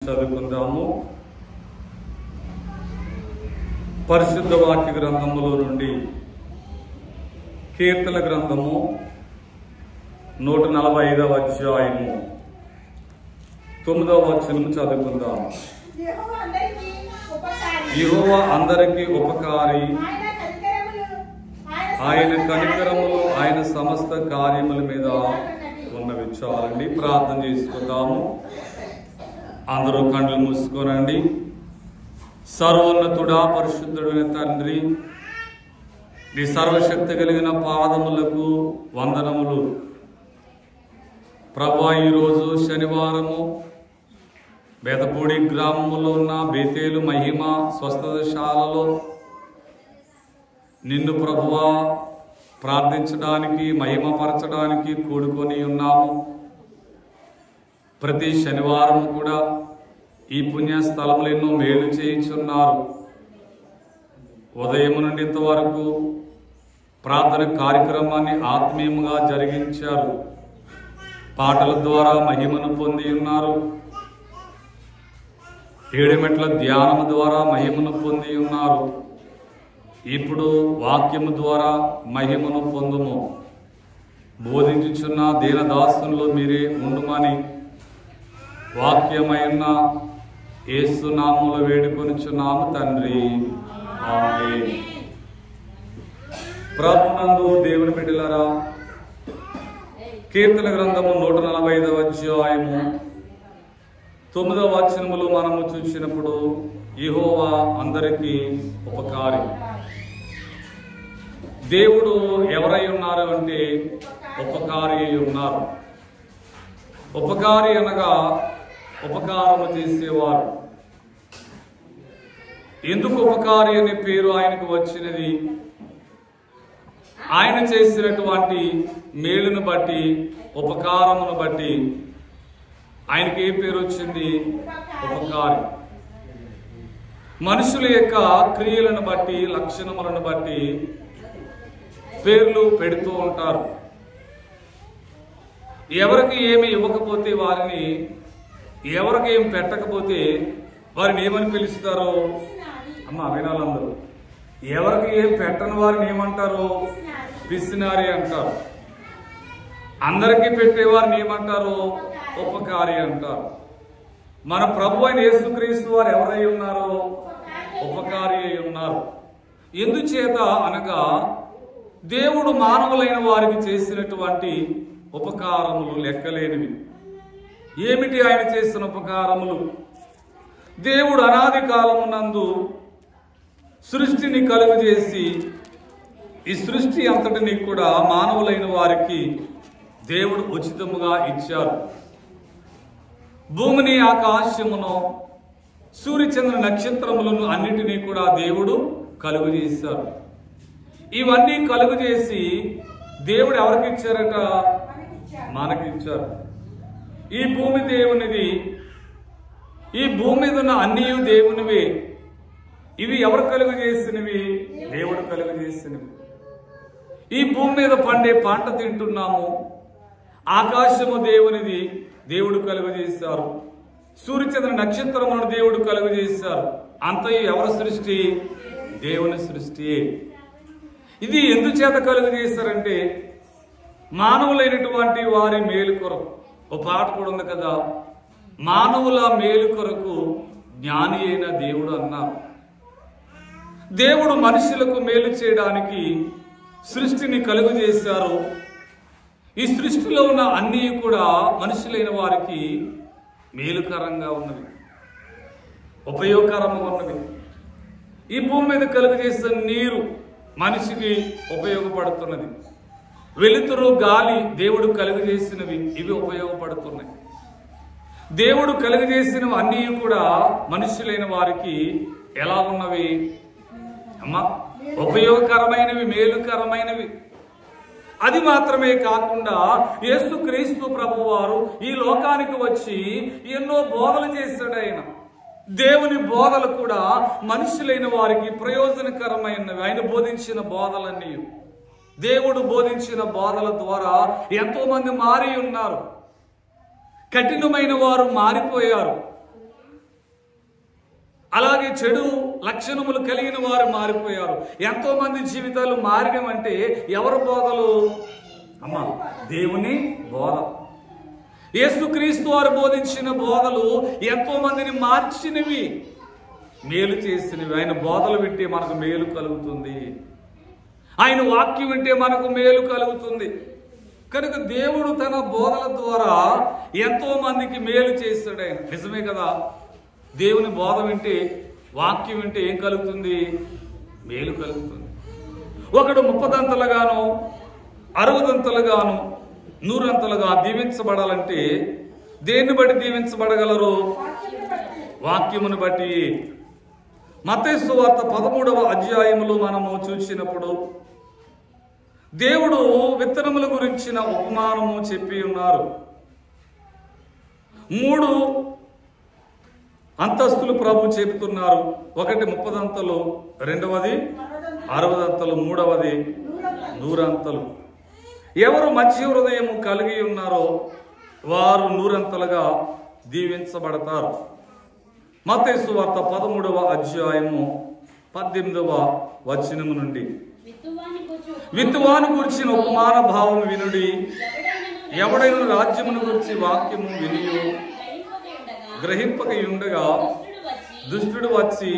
చదువుకుందాము. పరిశుద్ధ వాక్య గ్రంథములో నుండి కీర్తన గ్రంథము 145వ అధ్యాయము 9వ వచనం చదువుకుందాము. యెహోవా అందరికీ ఉపకారి, ఆయన కనికరములు ఆయన సమస్త కార్యముల మీద ఉన్నవి. చాలండి, ప్రార్థన చేసుకుందాము. అందరూ కళ్ళు మూసుకోనండి. సర్వోన్నతుడా, పరిశుద్ధుడైన తండ్రి, నీ సర్వశక్తి కలిగిన పాదములకు వందనములు. ప్రభువా, ఈరోజు శనివారము బేతపూడి గ్రామంలో ఉన్న బేతేలు మహిమ స్వస్థతశాలలో నిన్ను ప్రభువా ప్రార్థించడానికి, మహిమపరచడానికి కూడుకొని ఉన్నాము. ప్రతి శనివారం కూడా ఈ పుణ్యస్థలములు ఎన్నో మేలు చేయించున్నారు. ఉదయం నుండి ఇంతవరకు ప్రార్థన కార్యక్రమాన్ని ఆత్మీయంగా జరిగించారు. పాటల ద్వారా మహిమను పొంది ఉన్నారు. ఏడుమెట్ల ధ్యానం ద్వారా మహిమను పొంది ఉన్నారు. ఇప్పుడు వాక్యము ద్వారా మహిమను పొందుము. బోధించుచున్న దీనదాసుల్లో మీరే ఉండుమని వాక్యమైన యేసు నామములో వేడుకొనుచున్నాము తండ్రి, ఆమేన్. ప్రభునందు దేవుని బిడ్డలారా, కీర్తన గ్రంథము 145వ అధ్యాయము 9వ వచనములో మనము చూసినప్పుడు యెహోవా అందరికీ ఉపకారి. దేవుడు ఎవరై ఉన్నారు అంటే ఉపకారి అయి ఉన్నారు. ఉపకారి అనగా ఉపకారము చేసేవారు. ఎందుకు ఉపకారి అనే పేరు ఆయనకు వచ్చినది? ఆయన చేసినటువంటి మేలును బట్టి, ఉపకారమును బట్టి ఆయనకి ఏ పేరు వచ్చింది? ఉపకారి. మనుషుల యొక్క క్రియలను బట్టి, లక్షణములను బట్టి పేర్లు పెడుతూ ఉంటారు. ఎవరికి ఏమి ఇవ్వకపోతే వారిని, ఎవరికి ఏమి పెట్టకపోతే వారిని ఏమని పిలుస్తారో అమ్మ వినాలందరూ. ఎవరికి ఏం పెట్టని వారిని ఏమంటారు? పిసినారి అంటారు. అందరికీ పెట్టేవారిని ఏమంటారు? ఉపకారి అంటారు. మన ప్రభు అయిన యేసుక్రీస్తు వారు ఎవరై ఉన్నారో ఉపకారి అయి ఉన్నారు. ఎందుచేత అనగా దేవుడు మానవులైన వారికి చేసినటువంటి ఉపకారములు లెక్కలేనివి. ఏమిటి ఆయన చేసిన ఉపకారములు? దేవుడు అనాది కాలమునందు సృష్టిని కలుగజేసి ఈ సృష్టి అంతటిని కూడా మానవులైన వారికి దేవుడు ఉచితముగా ఇచ్చారు. భూమిని, ఆకాశమును, సూర్యచంద్ర నక్షత్రములను అన్నిటినీ కూడా దేవుడు కలుగజేశారు. ఇవన్నీ కలుగజేసి దేవుడు ఎవరికి ఇచ్చారట? మనకిచ్చారు. ఈ భూమి దేవునిది, ఈ భూమి మీద ఉన్న అన్నీ దేవునివే. ఇవి ఎవరు కలుగజేసినవి? దేవుడు కలుగజేసినవి. ఈ భూమి మీద పండే పంట తింటున్నాము. ఆకాశము దేవునిది, దేవుడు కలుగజేశారు. సూర్యచంద్ర నక్షత్రములను దేవుడు కలుగజేశారు. అంతయు ఎవరి సృష్టి? దేవుని సృష్టి. ఇది ఎందుచేత కలుగజేశారంటే మానవులైనటువంటి వారి మేలు కొరకు. ఓ పాట కూడా ఉంది కదా, మానవుల మేలు కొరకు జ్ఞాని అయిన దేవుడు అన్నారు. దేవుడు మనుషులకు మేలు చేయడానికి సృష్టిని కలుగజేశారు. ఈ సృష్టిలో ఉన్న అన్నీ కూడా మనుషులైన వారికి మేలుకరంగా ఉన్నవి, ఉపయోగకరంగా ఉన్నవి. ఈ భూమి మీద కలుగజేసిన నీరు మనిషికి ఉపయోగపడుతున్నది. వెలుతురు, గాలి దేవుడు కలుగజేసినవి, ఇవి ఉపయోగపడుతున్నాయి. దేవుడు కలుగజేసినవి అన్నీ కూడా మనుషులైన వారికి ఎలా ఉన్నవి అమ్మా? ఉపయోగకరమైనవి, మేలుకరమైనవి. అది మాత్రమే కాకుండా యేసుక్రీస్తు ప్రభువారు ఈ లోకానికి వచ్చి ఎన్నో బోధలు చేశాడు. ఆయన దేవుని బోధలు కూడా మనుషులైన వారికి ప్రయోజనకరమైనవి. ఆయన బోధించిన బోధలన్నీ, దేవుడు బోధించిన బోధల ద్వారా ఎంతో మంది మారి ఉన్నారు. కఠినమైన వారు మారిపోయారు. అలాగే చెడు లక్షణములు కలిగిన వారు మారిపోయారు. ఎంతో మంది జీవితాలు మారినవంటే ఎవరి బోధలు? అమ్మా, దేవుని బోధ. యేసుక్రీస్తు వారు బోధించిన బోధలు ఎంతో మందిని మార్చినవి, మేలు చేసినవి. ఆయన బోధలు వింటే మనకు మేలు కలుగుతుంది, ఆయన వాక్యం వింటే మనకు మేలు కలుగుతుంది. కనుక దేవుడు తన బోధల ద్వారా ఎంతో మందికి మేలు చేస్తాడు. ఆయన నిజమే కదా. దేవుని బోధ వింటే, వాక్యం వింటే ఏం కలుగుతుంది? మేలు కలుగుతుంది. ఒకడు 30 దంతలుగాను 60 దంతలుగాను 100 దంతలుగా దీవించబడాలంటే దేన్ని బట్టి దీవించబడగలరు? వాక్యమును బట్టి. మత్తయి సువార్త 13వ అధ్యాయములో మనము చూసినప్పుడు దేవుడు విత్తనముల గురించిన ఉపమానము చెప్పి ఉన్నారు. 3 అంతస్తులు ప్రభు చెబుతున్నారు. ఒకటి 30 దంతలు, రెండవది 60 దంతలు, మూడవది 100 అంతలు. ఎవరు మంచి హృదయము కలిగి ఉన్నారో వారు 100 అంతలుగా దీవించబడతారు. మత్తయి సువార్త 13వ అధ్యాయము 18వ వచనము నుండి. విత్తువాని గురించిన ఉపమాన భావం వినుడి. ఎవడైనా రాజ్యమును గురించి వాక్యము వినియు గ్రహింపక ఉండగా దుష్టుడు వచ్చి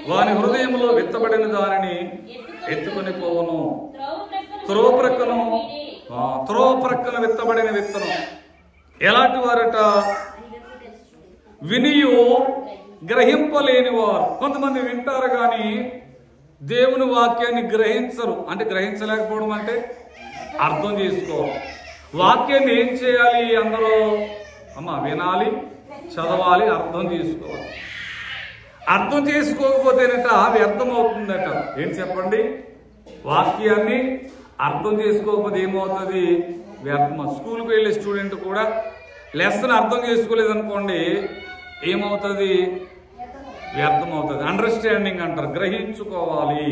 వాని హృదయములో విత్తబడిన దానిని ఎత్తుకొని పోవను. త్రోవ ప్రక్కన విత్తబడిన విత్తనం ఎలాంటి వారట? వినియు గ్రహింపలేని వారు. కొంతమంది వింటారు కానీ దేవుని వాక్యాన్ని గ్రహించరు. అంటే గ్రహించలేకపోవడం అంటే అర్థం చేసుకోవాలి. వాక్యాన్ని ఏం చేయాలి? అందరూ వినాలి, చదవాలి, అర్థం చేసుకోవాలి. అర్థం చేసుకోకపోతేనట వ్యర్థం అవుతుందట. ఏం చెప్పండి? వాక్యాన్ని అర్థం చేసుకోకపోతే ఏమవుతుంది? వ్యర్థం. స్కూల్కి వెళ్ళే స్టూడెంట్ కూడా లెసన్ అర్థం చేసుకోలేదనుకోండి, ఏమవుతుంది? వ్యర్థం అవుతుంది. అండర్స్టాండింగ్ అంటారు, గ్రహించుకోవాలి.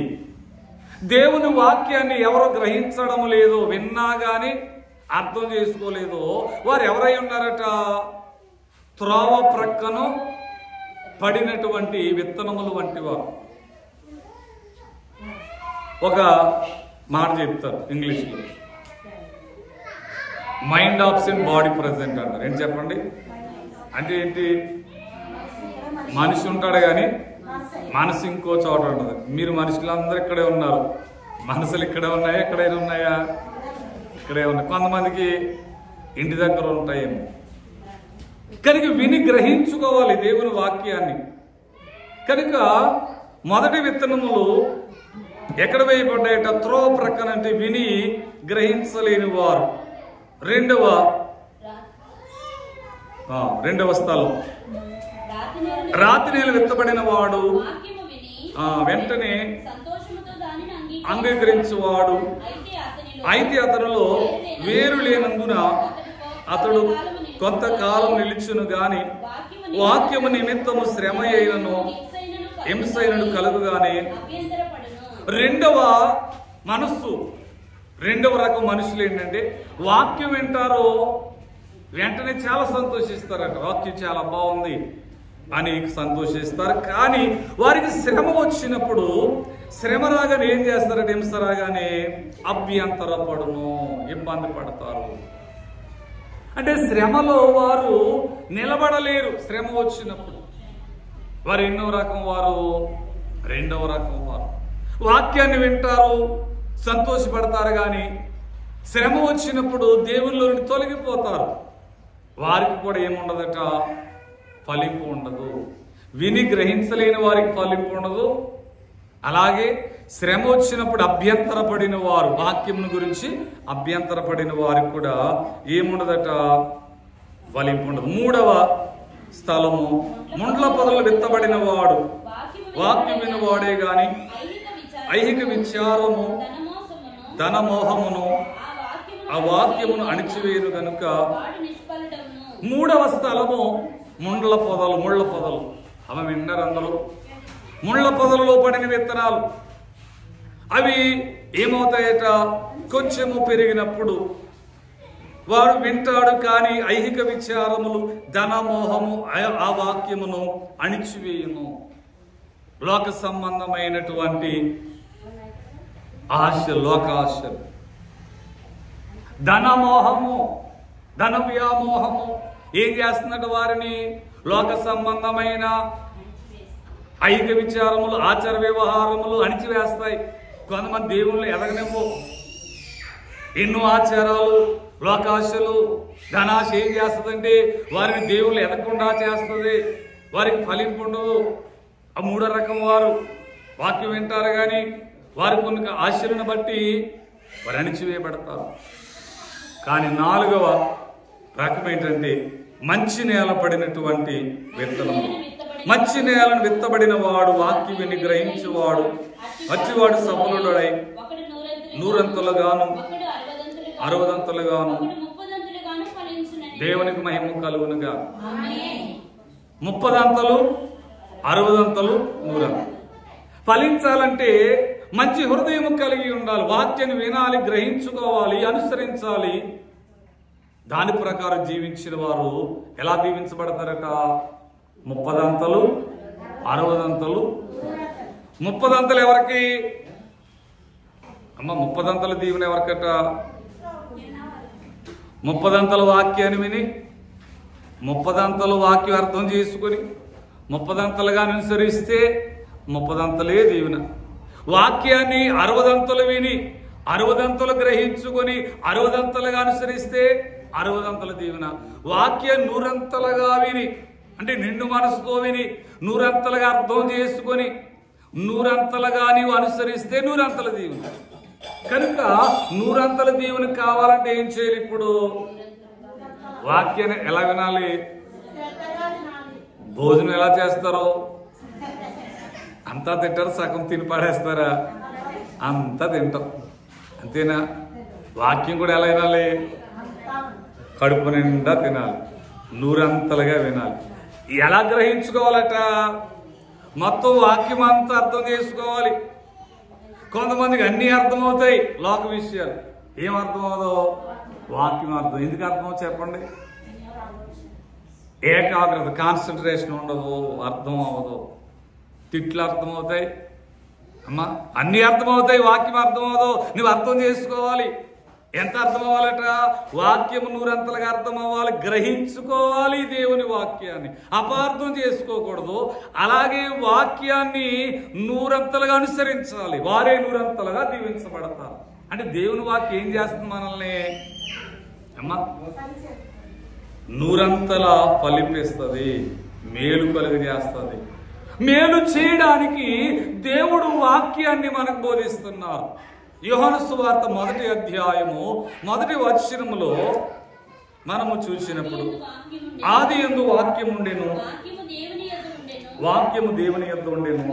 దేవుని వాక్యాన్ని ఎవరు గ్రహించడం లేదు, విన్నా గాని అర్థం చేసుకోలేదు, వారు ఎవరై ఉన్నారట? త్రోవ ప్రక్కను పడినటువంటి విత్తనములు వంటి వారు. ఒక మాట చెప్తారు ఇంగ్లీష్లో, మైండ్ ఆబ్సెంట్ బాడీ ప్రెసెంట్ అంటారు. ఏంటి చెప్పండి? అంటే ఏంటి? మనిషి ఉంటాడు కానీ మనసు ఇంకో చోట ఉంటుంది. మీరు మనుషులందరూ ఇక్కడే ఉన్నారు, మనసులు ఇక్కడే ఉన్నాయా? ఎక్కడైనా ఉన్నాయా? ఇక్కడే ఉన్నాయి. కొంతమందికి ఇంటి దగ్గర ఉంటాయేమో. కనుక విని గ్రహించుకోవాలి దేవుని వాక్యాన్ని. కనుక మొదటి విత్తనములు ఎక్కడ వేయబడ్డాయట? త్రోవ ప్రక్కన. అంటే విని గ్రహించలేని వారు. రెండవ స్థలం రాతి నేల విత్తబడిన వాడు, వెంటనే అంగీకరించువాడు. అయితే అతనిలో వేరు లేనందున అతడు కొంతకాలం నిలిచును గాని వాక్యము నిమిత్తము శ్రమ అయినను హింసైనను కలుగు గాని. రెండవ మనస్సు, రెండవ రకం మనుషులు ఏంటంటే వాక్యం వింటారో వెంటనే చాలా సంతోషిస్తారట. వాక్యం చాలా బాగుంది అని సంతోషిస్తారు. కానీ వారికి శ్రమ వచ్చినప్పుడు, శ్రమ రాగానే ఏం చేస్తారంటే, హింస రాగానే అభ్యంతరపడును, ఇబ్బంది పడతారు. అంటే శ్రమలో వారు నిలబడలేరు. శ్రమ వచ్చినప్పుడు వారు ఎన్నో రకం వారు? రెండవ రకం వారు. వాక్యాన్ని వింటారు, సంతోషపడతారు, కానీ శ్రమ వచ్చినప్పుడు దేవునిలో నుండి తొలగిపోతారు. వారికి కూడా ఏముండదట? ఫలింపు ఉండదు. విని గ్రహించలేని వారికి ఫలింపు ఉండదు. అలాగే శ్రమ వచ్చినప్పుడు అభ్యంతరపడిన వారు, వాక్యం గురించి అభ్యంతరపడిన వారికి కూడా ఏముండదట? ఫలింపు ఉండదు. మూడవ స్థలము ముండ్ల పొదలు విత్తబడిన వాడు. వాక్యం వినవాడే గాని ఐహిక విచారము ధనమోహమును ఆ వాక్యమును అణిచివేయను గనుక. మూడవ స్థలము ముళ్ళ పొదలు. అవి విన్నారు అందరూ. ముళ్ళ పొదలలో పడిన విత్తనాలు అవి ఏమవుతాయట? కొంచెము పెరిగినప్పుడు వాడు వింటాడు, కానీ ఐహిక విచారములు, ధనమోహము ఆ వాక్యమును అణిచివేయును. లోక సంబంధమైనటువంటి ఆశ, లోకాశలు, ధనమోహము, ధన వ్యామోహము ఏం చేస్తున్నట్టు వారిని లోక సంబంధమైన ఐహిక విచారములు, ఆచార వ్యవహారములు అణిచివేస్తాయి. కొంతమంది దేవుళ్ళు ఎదగనేమో, ఎన్నో ఆచారాలు, లోకాశలు, ధనాశ ఏం చేస్తుందంటే వారిని దేవుళ్ళు ఎదగకుండా చేస్తుంది, వారికి ఫలింపు ఉండదు. ఆ మూడో రకం వారు వాక్యం వింటారు కానీ వారి కొన్ని ఆశలను బట్టి వారు అణిచివేయబడతారు. కానీ నాలుగవ రకం ఏంటంటే మంచి నేల పడినటువంటి విత్తనము. మంచి నేలను విత్తబడిన వాడు వాక్యం విని గ్రహించేవాడు, అచ్చివాడు సఫలుడై 100 గాను 60 గాను దేవునికి మహిమ కలుగునుగా. 30 60 100 ఫలించాలంటే మంచి హృదయం కలిగి ఉండాలి. వాక్యాన్ని వినాలి, గ్రహించుకోవాలి, అనుసరించాలి. దాని ప్రకారం జీవించిన వారు ఎలా దీవించబడతారట? 30 60 30 ఎవరికి అమ్మ? 30 దీవెన ఎవరికట? 30 వాక్యాన్ని విని 30 వాక్యం అర్థం చేసుకుని 30 అనుసరిస్తే 30 దీవెన. వాక్యాన్ని 60 విని 60 గ్రహించుకొని 60 అనుసరిస్తే 60 దీవెన. వాక్యం 100 విని, అంటే నిండు మనసుతో విని 100 అర్థం చేసుకొని 100 నీవు అనుసరిస్తే 100 దీవెన. కనుక 100 దీవెన కావాలంటే ఏం చేయాలి? ఇప్పుడు వాక్యాన్ని ఎలా వినాలి? భోజనం ఎలా చేస్తారో అంతా తింటారు, సగం తిని పడేస్తారా? అంతా తింటాం, అంతేనా? వాక్యం కూడా ఎలా వినాలి? కడుపు నిండా తినాలి, 100 వినాలి. ఎలా గ్రహించుకోవాలట? మొత్తం వాక్యం అంతా అర్థం చేసుకోవాలి. కొంతమందికి అన్ని అర్థమవుతాయి లోక విషయాలు. ఏం అర్థమవుదో? వాక్యం అర్థం. ఎందుకు అర్థమవు చెప్పండి? ఏకాగ్రత, కాన్సన్ట్రేషన్ ఉండదు, అర్థం అవ్వదు. తిట్లు అర్థమవుతాయి అమ్మా, అన్ని అర్థమవుతాయి, వాక్యం అర్థమవుదు. నువ్వు అర్థం చేసుకోవాలి. ఎంత అర్థం అవ్వాలట? వాక్యము 100 అర్థం అవ్వాలి, గ్రహించుకోవాలి దేవుని వాక్యాన్ని, అపార్థం చేసుకోకూడదు. అలాగే వాక్యాన్ని 100 అనుసరించాలి, వారే 100 దీవించబడతారు. అంటే దేవుని వాక్యం ఏం చేస్తుంది మనల్ని అమ్మా? 100 ఫలిపిస్తుంది, మేలు కలుగజేస్తుంది. మేలు చేయడానికి దేవుడు వాక్యాన్ని మనకు బోధిస్తున్నారు. యోహాను సువార్త 1వ అధ్యాయము 1వ వచనములో మనము చూసినప్పుడు, ఆదియందు వాక్యం ఉండెను, వాక్యము దేవుని యొద్ద ఉండెను,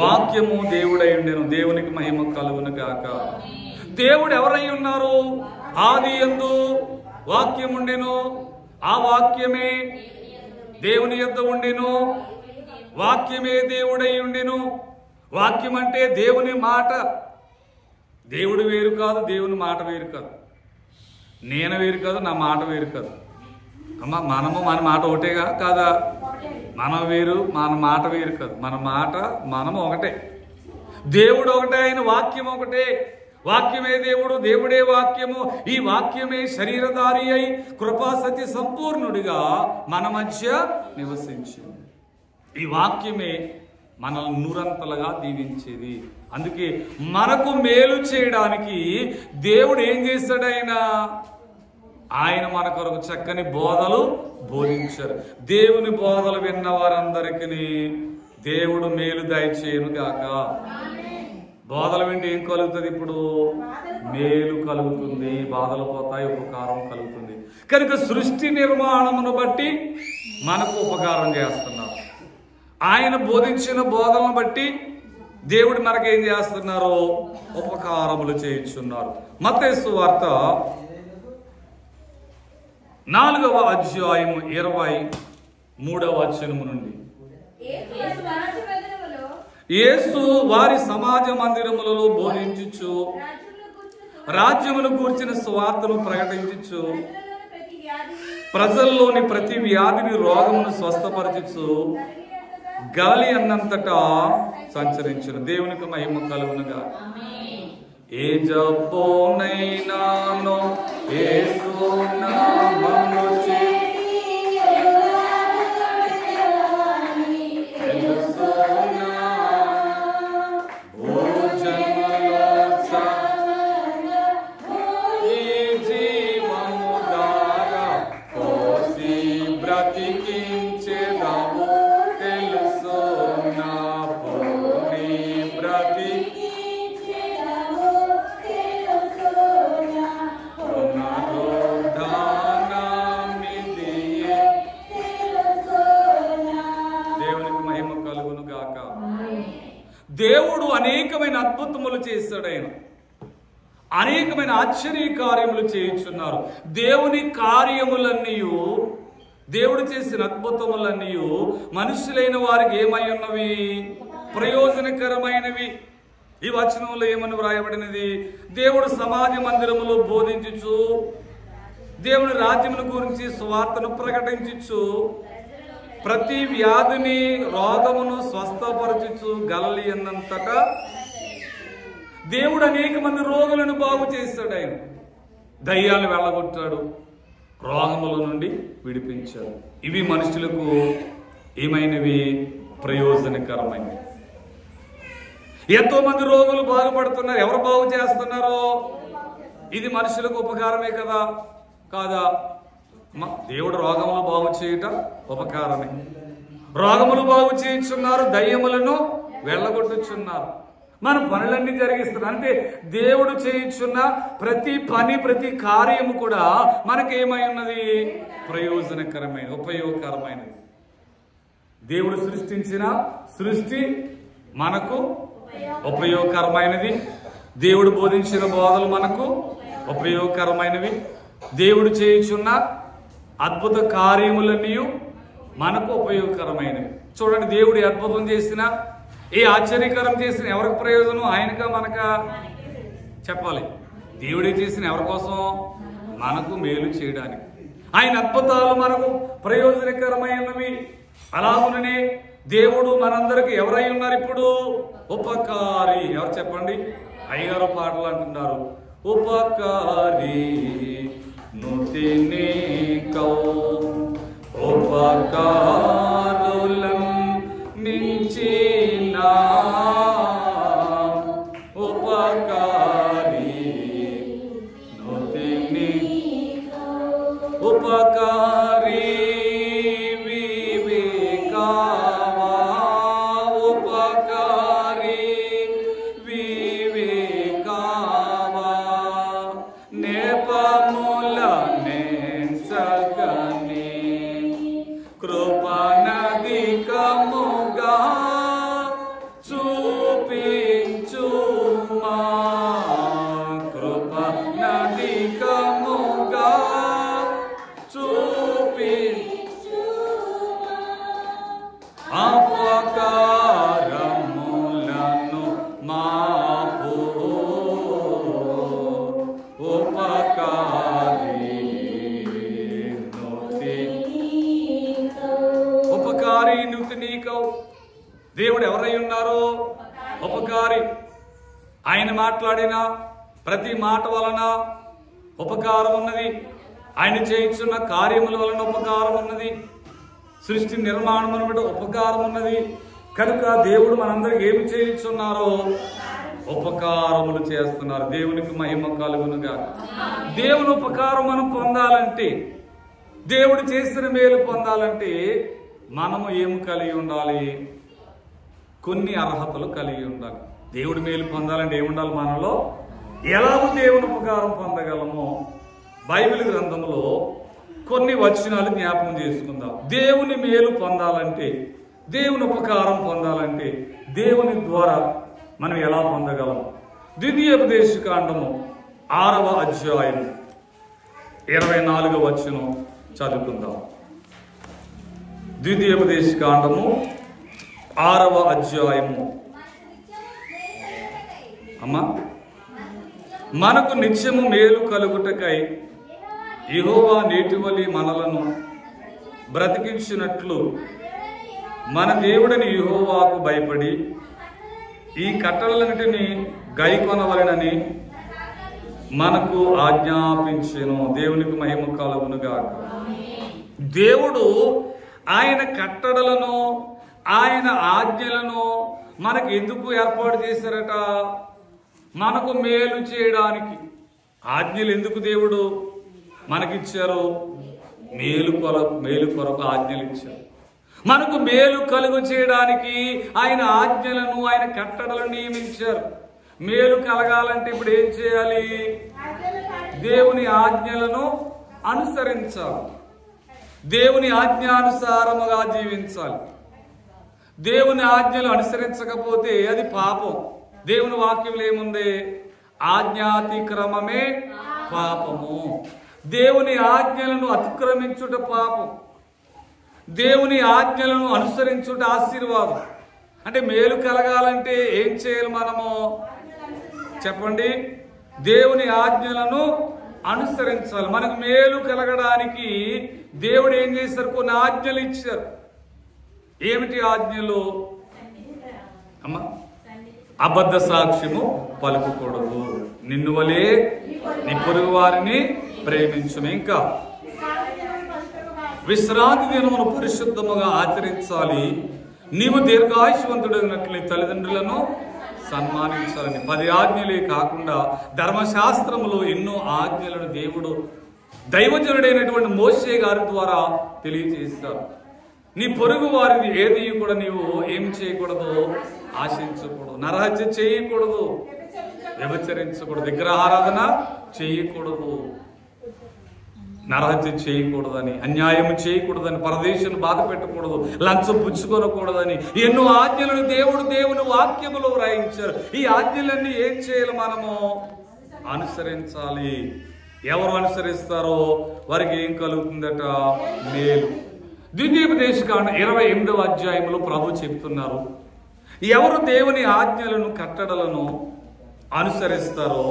వాక్యము దేవుడై ఉండెను, దేవునికి మహిమ కలుగును గాక. దేవుడు ఎవరై ఉన్నారు? ఆదియందు వాక్యం ఉండెను, ఆ వాక్యమే దేవుని యొద్ద ఉండెను, వాక్యమే దేవుడై ఉండెను. వాక్యం అంటే దేవుని మాట. దేవుడు వేరు కాదు, దేవుని మాట వేరు కాదు, నేను వేరు కాదు, నా మాట వేరు కాదు. అమ్మ, మనము మన మాట ఒకటేగా కాదా? మనం వేరు, మన మాట వేరు కాదు. మన మాట మనము ఒకటే, దేవుడు ఒకటే, ఆయన వాక్యం ఒకటే. వాక్యమే దేవుడు, దేవుడే వాక్యము. ఈ వాక్యమే శరీరధారి అయి కృపాసత్య సంపూర్ణుడిగా మన మధ్య నివసించింది. ఈ వాక్యమే మనల్ని 100 దీవించేది. అందుకే మనకు మేలు చేయడానికి దేవుడు ఏం చేశాడు? ఆయన మన కొరకు చక్కని బోధలు బోధించారు. దేవుని బోధలు విన్న వారందరికీ దేవుడు మేలు దయచేయును గాక. బోధలు వింటే ఏం కలుగుతుంది? ఇప్పుడు మేలు కలుగుతుంది, బాధలు పోతాయి, ఉపకారం కలుగుతుంది. కనుక సృష్టి నిర్మాణమును బట్టి మనకు ఉపకారం చేస్తున్నారు. ఆయన బోధించిన బోధనను బట్టి దేవుడు మనకేం చేస్తున్నారు? ఉపకారములు చేయించున్నారు. మత్తయి సువార్త 4వ అధ్యాయము 23వ వచనము నుండి, యేసు వారి సమాజ మందిరములలో బోధించుచు రాజ్యమును గూర్చిన సువార్తను ప్రకటించు, ప్రజల్లోని ప్రతి వ్యాధిని రోగమును స్వస్థపరచు, గాలి అన్నంతటా సంచరించును. దేవునికి మహిమ కలుగునుగా. ఏ జబ్బునైనాను యేసు నామమున దేవుడు అనేకమైన అద్భుతములు చేశాడు. ఆయన అనేకమైన ఆశ్చర్య కార్యములు చేయించున్నారు. దేవుని కార్యములన్నీ, దేవుడు చేసిన అద్భుతములన్నీ మనుషులైన వారికి ఏమై ఉన్నవి? ప్రయోజనకరమైనవి. ఈ వచనంలో ఏమని వ్రాయబడినది? దేవుడు సమాజ మందిరములో బోధించుచు, దేవుని రాజ్యమును గురించి సువార్తను ప్రకటించుచు, ప్రతి వ్యాధిని రోగమును స్వస్థపరచుచు గలలి అన్నంతటా దేవుడు అనేక మంది రోగులను బాగు చేస్తాడు. ఆయన దయ్యాలు వెళ్ళగొట్టాడు, రోగముల నుండి విడిపించాడు. ఇవి మనుషులకు ఏమైనవి? ప్రయోజనకరమైనవి. ఎంతో మంది రోగులు బాగుపడుతున్నారు. ఎవరు బాగు చేస్తున్నారో? ఇది మనుషులకు ఉపకారమే కదా? కాదా? దేవుడు రోగములు బాగు చేయట ఉపకారమే. రోగములు బాగు చేయించున్నారు, దయ్యములను వెళ్ళగొట్టుచున్నారు. మన పనులన్నీ జరిగిస్తున్నారు. అంటే దేవుడు చేయించున్న ప్రతి పని, ప్రతి కార్యము కూడా మనకేమై ఉన్నది? ప్రయోజనకరమైన, ఉపయోగకరమైనది. దేవుడు సృష్టించిన సృష్టి మనకు ఉపయోగకరమైనది. దేవుడు బోధించిన బోధలు మనకు ఉపయోగకరమైనవి. దేవుడు చేయించున్న అద్భుత కార్యములన్నీ మనకు ఉపయోగకరమైనవి. చూడండి, దేవుడు అద్భుతం చేసిన, ఏ ఆశ్చర్యకరం చేసిన ఎవరికి ప్రయోజనం? ఆయనకా మనకా? చెప్పాలి. దేవుడే చేసిన ఎవరి కోసం? మనకు మేలు చేయడానికి. ఆయన అద్భుతాలు మనకు ప్రయోజనకరమైనవి. అలాగుననే దేవుడు మనందరికి ఎవరై ఉన్నారు ఇప్పుడు? ఉపకారి. ఎవరు చెప్పండి? అయ్యగారు పాటలు అంటున్నారు, ఉపకారి నుతినీకౌ ఉపకారులం మించిన ఉపకారి నుతిని ఉపకారి వివేకావా ఉపకారి వివేకావా నేపముల నేసగని కృపనధికముగా చూపించుమా కృపనధికముగా అపకారములను మాపు ఉపకారి ఉపకారి నుతినీకౌ. దేవుడు ఎవరై ఉన్నారో? ఉపకారి. ఆయన మాట్లాడిన ప్రతి మాట వలన ఉపకారం ఉన్నది. ఆయన చేయించున్న కార్యముల వలన ఉపకారం ఉన్నది. సృష్టి నిర్మాణమును బట్టి ఉపకారం ఉన్నది. కనుక దేవుడు మనందరికి ఏమి చేయించున్నారో? ఉపకారములు చేస్తున్నారు. దేవునికి మహిమ కలుగునుగా. దేవుని ఉపకారం మనం పొందాలంటే, దేవుడు చేసిన మేలు పొందాలంటే మనము ఏమి కలిగి ఉండాలి? కొన్ని అర్హతలు కలిగి ఉండాలి. దేవుడి మేలు పొందాలంటే ఏముండాలి మనలో? ఎలాగో దేవుని ఉపకారం పొందగలమో బైబిల్ గ్రంథంలో కొన్ని వచనాలు జ్ఞాపకం చేసుకుందాం. దేవుని మేలు పొందాలంటే, దేవుని ఉపకారం పొందాలంటే దేవుని ద్వారా మనం ఎలా పొందగలం? ద్వితీయోపదేశకాండము 6వ అధ్యాయం 24వ వచనం చదువుకుందాం. ద్వితీయోపదేశకాండము 6వ అధ్యాయము. అమ్మా మనకు నిత్యము మేలు కలుగుటకై యెహోవా నేటివలి మనలను బ్రతికించినట్లు మన దేవుడని యెహోవాకు భయపడి ఈ కట్టడలన్నిటిని గైకొనవలెనని మనకు ఆజ్ఞాపించెను. దేవునికి మహిమ కలుగునుగాక. దేవుడు ఆయన కట్టడలను ఆయన ఆజ్ఞలను మనకు ఎందుకు ఏర్పాటు చేశారట? మనకు మేలు చేయడానికి. ఆజ్ఞలు ఎందుకు దేవుడు మనకిచ్చారు? మేలు కొరకు ఆజ్ఞలు ఇచ్చారు. మనకు మేలు కలుగు చేయడానికి ఆయన ఆజ్ఞలను ఆయన కట్టడలను నియమించారు. మేలు కలగాలంటే ఇప్పుడు ఏం చేయాలి? దేవుని ఆజ్ఞలను అనుసరించాలి. దేవుని ఆజ్ఞానుసారముగా జీవించాలి. దేవుని ఆజ్ఞలు అనుసరించకపోతే అది పాపం. దేవుని వాక్యంలో ఏముంది? ఆజ్ఞాతిక్రమమే పాపము. దేవుని ఆజ్ఞలను అతిక్రమించుట పాపం. దేవుని ఆజ్ఞలను అనుసరించుట ఆశీర్వాదం. అంటే మేలు కలగాలంటే ఏం చేయాలి మనము? చెప్పండి. దేవుని ఆజ్ఞలను అనుసరించాలి. మనకు మేలు కలగడానికి దేవుడు ఏం చేశారు? కొన్ని ఆజ్ఞలు ఇచ్చారు. ఏమిటి ఆజ్ఞలు? అమ్మా, అబద్ధ సాక్ష్యము పలుకకూడదు, నిన్ను వలే నీ పొరుగు వారిని ప్రేమించుము, ఇంకా విశ్రాంతి దినమును పరిశుద్ధముగా ఆచరించాలి, నీవు దీర్ఘాయుష్వంతుడైనట్లు నీ తల్లిదండ్రులను సన్మానించాలని. 10 ఆజ్ఞలే కాకుండా ధర్మశాస్త్రములో ఎన్నో ఆజ్ఞలను దేవుడు దైవజనుడైనటువంటి మోషే గారి ద్వారా తెలియజేశారు. నీ పొరుగు వారిని ఏది కూడా నీవు ఏం చేయకూడదు? ఆశించకూడదు, నరహత్య చేయకూడదు, వ్యభిచరించకూడదు, విగ్రహారాధన చేయకూడదు, నరహత్య చేయకూడదని, అన్యాయం చేయకూడదని, పరదేశులను బాధ పెట్టకూడదు, లంచం పుచ్చుకోనకూడదని ఎన్నో ఆజ్ఞలను దేవుని వాక్యములో వ్రాయించారు. ఈ ఆజ్ఞలన్నీ ఏం చేయాలి? మనము అనుసరించాలి. ఎవరు అనుసరిస్తారో వారికి ఏం కలుగుతుందట? మేలు. ద్వితీయోపదేశకాండ 28వ అధ్యాయంలో ప్రభు చెప్తున్నారు, ఎవరు దేవుని ఆజ్ఞలను కట్టడలను అనుసరిస్తారో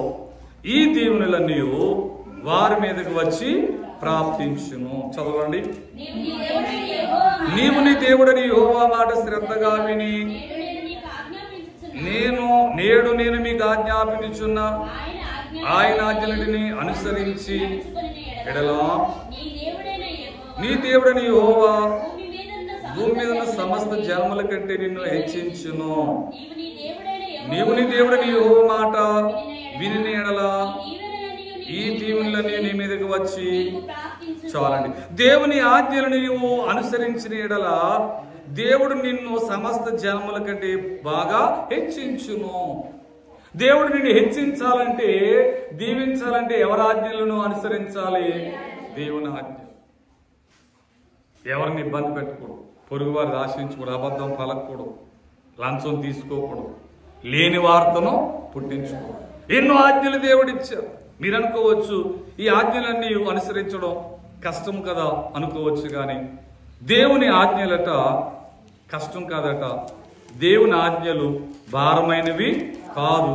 ఈ దీవెనలన్నీ వారి మీదకి వచ్చి ప్రాప్తించును. చదవండి. నీవు నీ దేవుడని యెహోవా మాట శ్రద్ధగా విని నేడు మీకు ఆజ్ఞాపించుచున్న ఆయన ఆజ్ఞలన్నిటిని అనుసరించి ఎడలా నీ దేవుడని యెహోవా భూమి మీద ఉన్న సమస్త జనముల కంటే నిన్ను హెచ్చించును. నీవు నీ దేవుడని యెహోవా మాట విని ఎడలా ఈ దీవెనలన్నీ నీ మీదకి వచ్చి. చాలండి. దేవుని ఆజ్ఞలను నీవు అనుసరించిన ఎడల దేవుడు నిన్ను సమస్త జనముల కంటే బాగా హెచ్చించును. దేవుడు నిన్ను హెచ్చించాలంటే, దీవించాలంటే ఎవరి ఆజ్ఞలను అనుసరించాలి? దేవుని ఆజ్ఞ. ఎవరిని ఇబ్బంది పెట్టకూడదు, పొరుగు వారిని ఆశించకూడదు, అబద్ధం పలకూడదు, లంచం తీసుకోకూడదు, లేని వార్తను పుట్టించకూడదు. ఎన్నో ఆజ్ఞలు దేవుడిచ్చారు. మీరు అనుకోవచ్చు ఈ ఆజ్ఞలన్నీ అనుసరించడం కష్టం కదా అనుకోవచ్చు, కానీ దేవుని ఆజ్ఞలట కష్టం కాదట. దేవుని ఆజ్ఞలు భారమైనవి కాదు.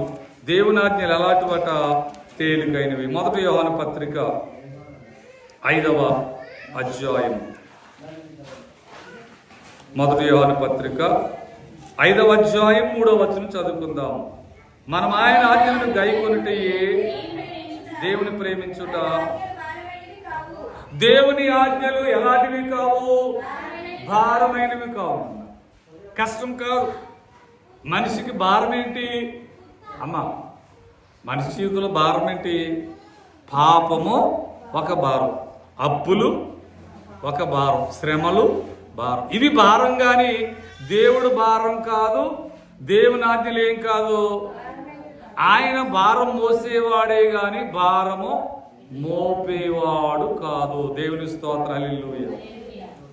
దేవుని ఆజ్ఞలు ఎలాంటివట? తేలికైనవి. 1 యోహాను పత్రిక 5వ అధ్యాయం 1 యోహాను పత్రిక 5వ అధ్యాయం 3వ వచనం చదువుకుందాం. మనం ఆయన ఆజ్ఞలను గైకొనుటయే దేవుని ప్రేమించుట. దేవుని ఆజ్ఞలు ఎలాంటివి కావు? భారమైనవి కావు, కష్టం కాదు. మనిషికి భారం ఏంటి అమ్మా? మనిషి జీవితంలో భారం ఏంటి? పాపము ఒక భారం, అప్పులు ఒక భారం, శ్రమలు భారం. ఇవి భారం, కానీ దేవుడు భారం కాదు. దేవుని ఆజ్ఞలు ఏం కాదు. ఆయన భారం మోసేవాడే గాని భారము మోపేవాడు కాదు. దేవుని స్తోత్రం, హల్లెలూయా.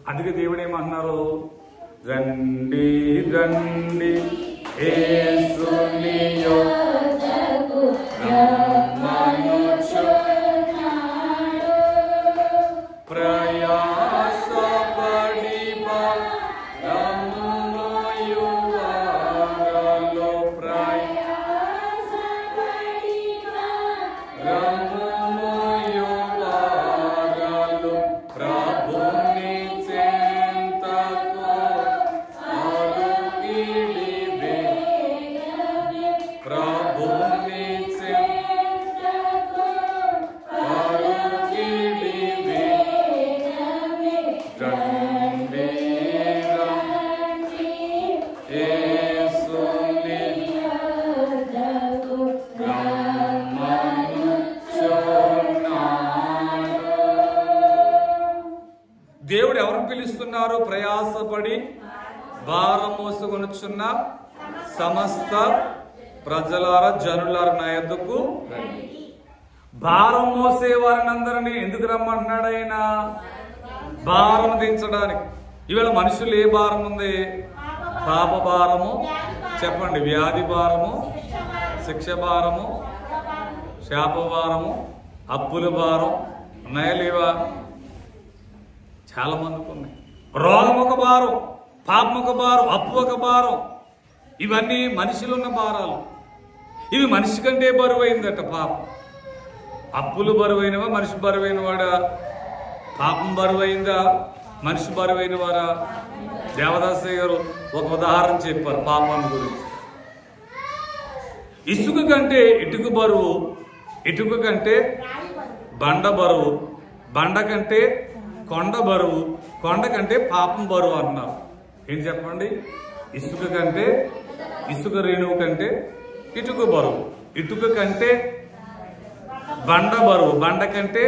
అందుకే దేవుడు ఏమన్నారు? రండి రండి యేసుని యొద్దకు రమ్మనుచున్నాడు, ప్రయాసపడి భారము మోయువారలో ప్రయాసపడి భారము వారు ప్రయాసపడి భారం మోసుకొనుచున్న సమస్త ప్రజలారా జనులారా నా యొద్దకు రండి. భారం మోసే వారిని అందరినీ ఎందుకు రమ్మంటున్నాడు ఆయన? భారం దించడానికి. ఇవాళ మనుషులు ఏ భారం ఉంది? పాప భారము, చెప్పండి, వ్యాధి భారము, శిక్ష భారము, శాప భారము, అప్పుల భారం ఉన్నాయా లేవా? చాలా మందికి ఉన్నాయి. రోగం ఒక భారం, పాపం ఒక భారం, అప్పు ఒక భారం. ఇవన్నీ మనుషులున్న భారాలు. ఇవి మనిషి కంటే బరువైందట పాపం. అప్పులు బరువైనవా? మనిషి బరువైన వాడా? పాపం బరువైందా? మనిషి బరువైన వారా? దేవదాసయ్య గారు ఒక ఉదాహరణ చెప్పారు పాపాన్ని గురించి. ఇసుక కంటే ఇటుక బరువు, ఇటుక కంటే బండ బరువు, బండ కంటే కొండ బరువు, కొండ కంటే పాపం బరువు అన్నారు. ఏం చెప్పండి? ఇసుక కంటే, ఇసుక రేణువు కంటే ఇటుక బరువు, ఇటుక కంటే బండ బరువు, బండ కంటే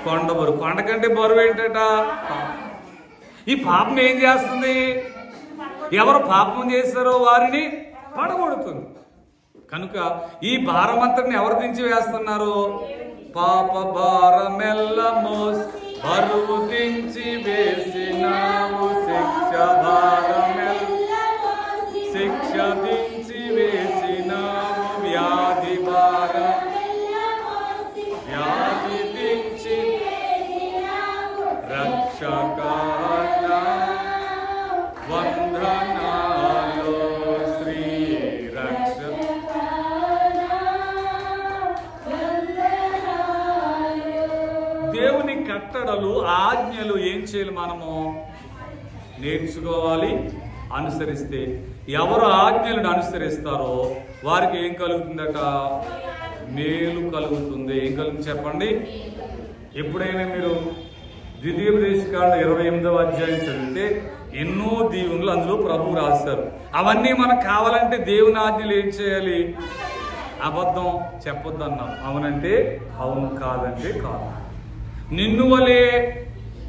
కొండ బరువు, కొండ కంటే బరువు ఏంటట? ఈ పాపం ఏం చేస్తుంది? ఎవరు పాపం చేస్తారో వారిని పడగొడుతుంది. కనుక ఈ భారమంతటిని ఎవరు దించి వేస్తున్నారు? పాప భారమెల్ల మోసి బరువు దించి వేసినావు, శిక్ష భారమెల్ల శిక్ష దించి వేసినావు, వ్యాధి భారం వ్యాధి దించి రక్షకాల వందనాలు శ్రీ రక్ష. దేవుని కట్టడలు, ఆజ్ఞలు ఏం చేయాలి? మనము నేర్చుకోవాలి, అనుసరిస్తే. ఎవరు ఆజ్ఞలను అనుసరిస్తారో వారికి ఏం కలుగుతుందట? మేలు కలుగుతుంది. ఏం కలుగుతుంది చెప్పండి? ఎప్పుడైనా మీరు ద్వితీయోపదేశకాండ 28వ అధ్యాయం చదివితే ఎన్నో దీవెనలు అందులో ప్రభు రాశారు. అవన్నీ మనకు కావాలంటే దేవుని ఆజ్ఞలు ఏం చేయాలి? అబద్ధం చెప్పొద్దు అన్నాం. అవునంటే అవును, కాదంటే కాదు. నిన్ను వలే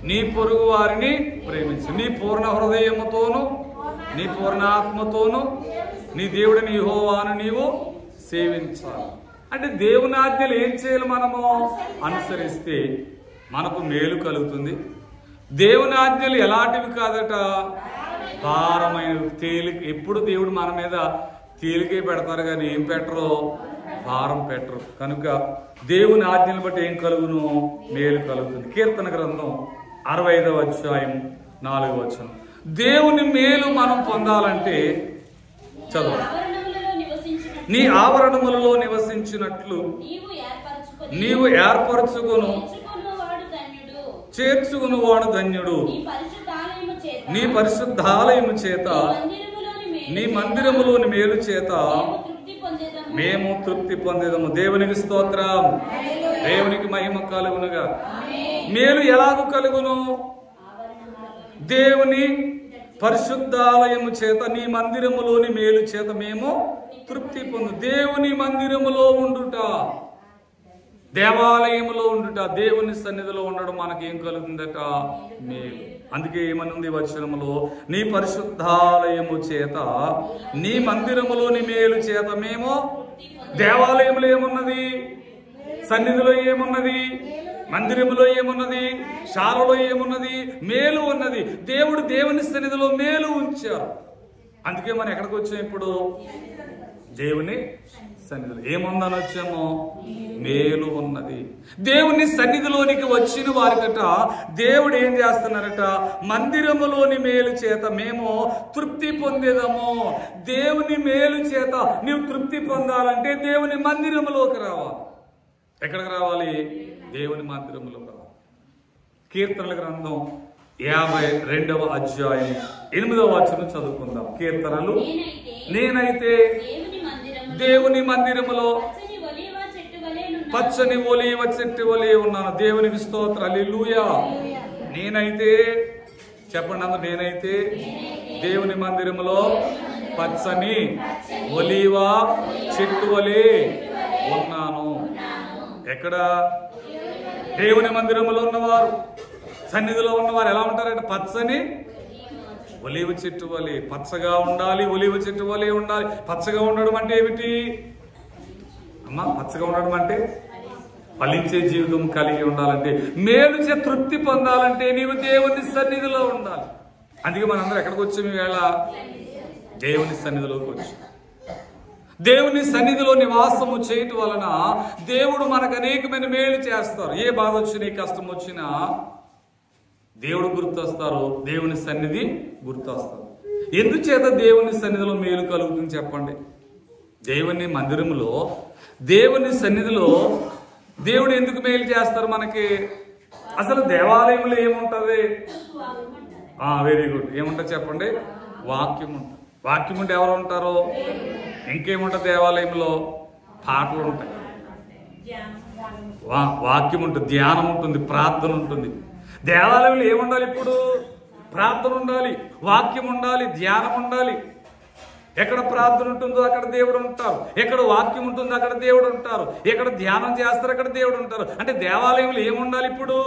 నీ పొరుగు వారిని ప్రేమించు, నీ పూర్ణ హృదయముతోను నీ పూర్ణ ఆత్మతోను నీ దేవుడిని యెహోవాను నీవు సేవించాలి. అంటే దేవుని ఆజ్ఞలు ఏం చేయాలి? మనము అనుసరిస్తే మనకు మేలు కలుగుతుంది. దేవుని ఆజ్ఞలు ఎలాంటివి కాదట, భారమైన తేలిక. ఎప్పుడు దేవుడు మన మీద తేలికే పెడతారు కానీ ఏం పెట్టరు? భారం పెట్టరు. కనుక దేవుని ఆజ్ఞలు బట్టి ఏం కలుగును? మేలు కలుగుతుంది. కీర్తన గ్రంథం 65వ అధ్యాయం 4వ వచనం. దేవుని మేలు మనం పొందాలంటే చదువు. నీ ఆవరణములలో నివసించినట్లు నీవు ఏర్పరచుకును చేర్చుకును వాడు ధన్యుడు. నీ పరిశుద్ధాలయము చేత, నీ మందిరములోని మేలు చేత మేము తృప్తి పొందేదము. దేవునికి స్తోత్రం, దేవునికి మహిమ కలుగునుగా. మేలు ఎలాగూ కలుగును? దేవుని పరిశుద్ధాలయము చేత, నీ మందిరములోని మేలు చేత మేము తృప్తి పొందు. దేవుని మందిరములో ఉండుట, దేవాలయములో ఉండుట, దేవుని సన్నిధిలో ఉండడం మనకేం కలుగుతుందట? మేలు. అందుకే ఏమనుంది వచనములో? నీ పరిశుద్ధాలయము చేత, నీ మందిరములోని మేలు చేత మేము. దేవాలయంలో ఏమున్నది? సన్నిధిలో ఏమున్నది? మందిరములో ఏమున్నది? శాలలో ఏమున్నది? మేలు ఉన్నది. దేవుడు దేవుని సన్నిధిలో మేలు ఉంచారు. అందుకే మనం ఎక్కడికి వచ్చాం ఇప్పుడు? దేవుని సన్నిధిలో. ఏముందని వచ్చామో? మేలు ఉన్నది. దేవుని సన్నిధిలోనికి వచ్చిన వారికట దేవుడు ఏం చేస్తున్నారట? మందిరములోని మేలు చేత మేము తృప్తి పొందేదము. దేవుని మేలు చేత నీవు తృప్తి పొందాలంటే దేవుని మందిరములోకి రావాలి. ఎక్కడికి రావాలి? దేవుని మందిరములోకి రావాలి. కీర్తనల గ్రంథం 52వ అధ్యాయం 8వ వచనం చదువుకుందాం. కీర్తనలు. నేనైతే దేవుని మందిరములో పచ్చని ఒలీవ చెట్టు వలె ఉన్నాను. దేవునికి స్తోత్రం, హల్లెలూయా. నేనైతే చెప్పండి అందరూ, నేనైతే దేవుని మందిరములో పచ్చని ఒలీవ చెట్టు వలె ఉన్నాను. ఎక్కడ? దేవుని మందిరములో ఉన్నవారు, సన్నిధిలో ఉన్నవారు ఎలా ఉంటారంటే పచ్చని ఒలీవ చెట్టు వలె పచ్చగా ఉండాలి. ఒలీవ చెట్టు వలె ఉండాలి. పచ్చగా ఉండడం అంటే ఏమిటి అమ్మా? పచ్చగా ఉండడం అంటే ఫలించే జీవితం కలిగి ఉండాలంటే, మేలు చే తృప్తి పొందాలంటే నీవు దేవుని సన్నిధిలో ఉండాలి. అందుకే మనందరం ఎక్కడికి వచ్చాము ఈవేళ? దేవుని సన్నిధిలోకి వచ్చి దేవుని సన్నిధిలో నివాసము చేయటం వలన దేవుడు మనకు అనేకమైన మేలు చేస్తారు. ఏ బాధ వచ్చినా, ఏ కష్టం వచ్చినా దేవుడు గుర్తొస్తారు, దేవుని సన్నిధి గుర్తొస్తారు. ఎందుచేత దేవుని సన్నిధిలో మేలు కలుగుతుంది చెప్పండి? దేవుని మందిరంలో, దేవుని సన్నిధిలో దేవుడు ఎందుకు మేలు చేస్తారు మనకి? అసలు దేవాలయంలో ఏముంటది? Very good. ఏముంటుంది చెప్పండి? వాక్యం ఉంటుంది. వాక్యం ఉంటే ఎవరు ఉంటారు? ఇంకేముంటుంది దేవాలయంలో? పాటలు ఉంటాయి, వాక్యం ఉంటుంది, ధ్యానం ఉంటుంది, ప్రార్థన ఉంటుంది. దేవాలయంలో ఏముండాలి? ఇప్పుడు ప్రార్థన ఉండాలి, వాక్యం ఉండాలి, ధ్యానం ఉండాలి. ఎక్కడ ప్రార్థన ఉంటుందో అక్కడ దేవుడు ఉంటారు, ఎక్కడ వాక్యం ఉంటుందో అక్కడ దేవుడు ఉంటారు, ఎక్కడ ధ్యానం చేస్తారో అక్కడ దేవుడు ఉంటారు. అంటే దేవాలయంలో ఏముండాలి? ఇప్పుడు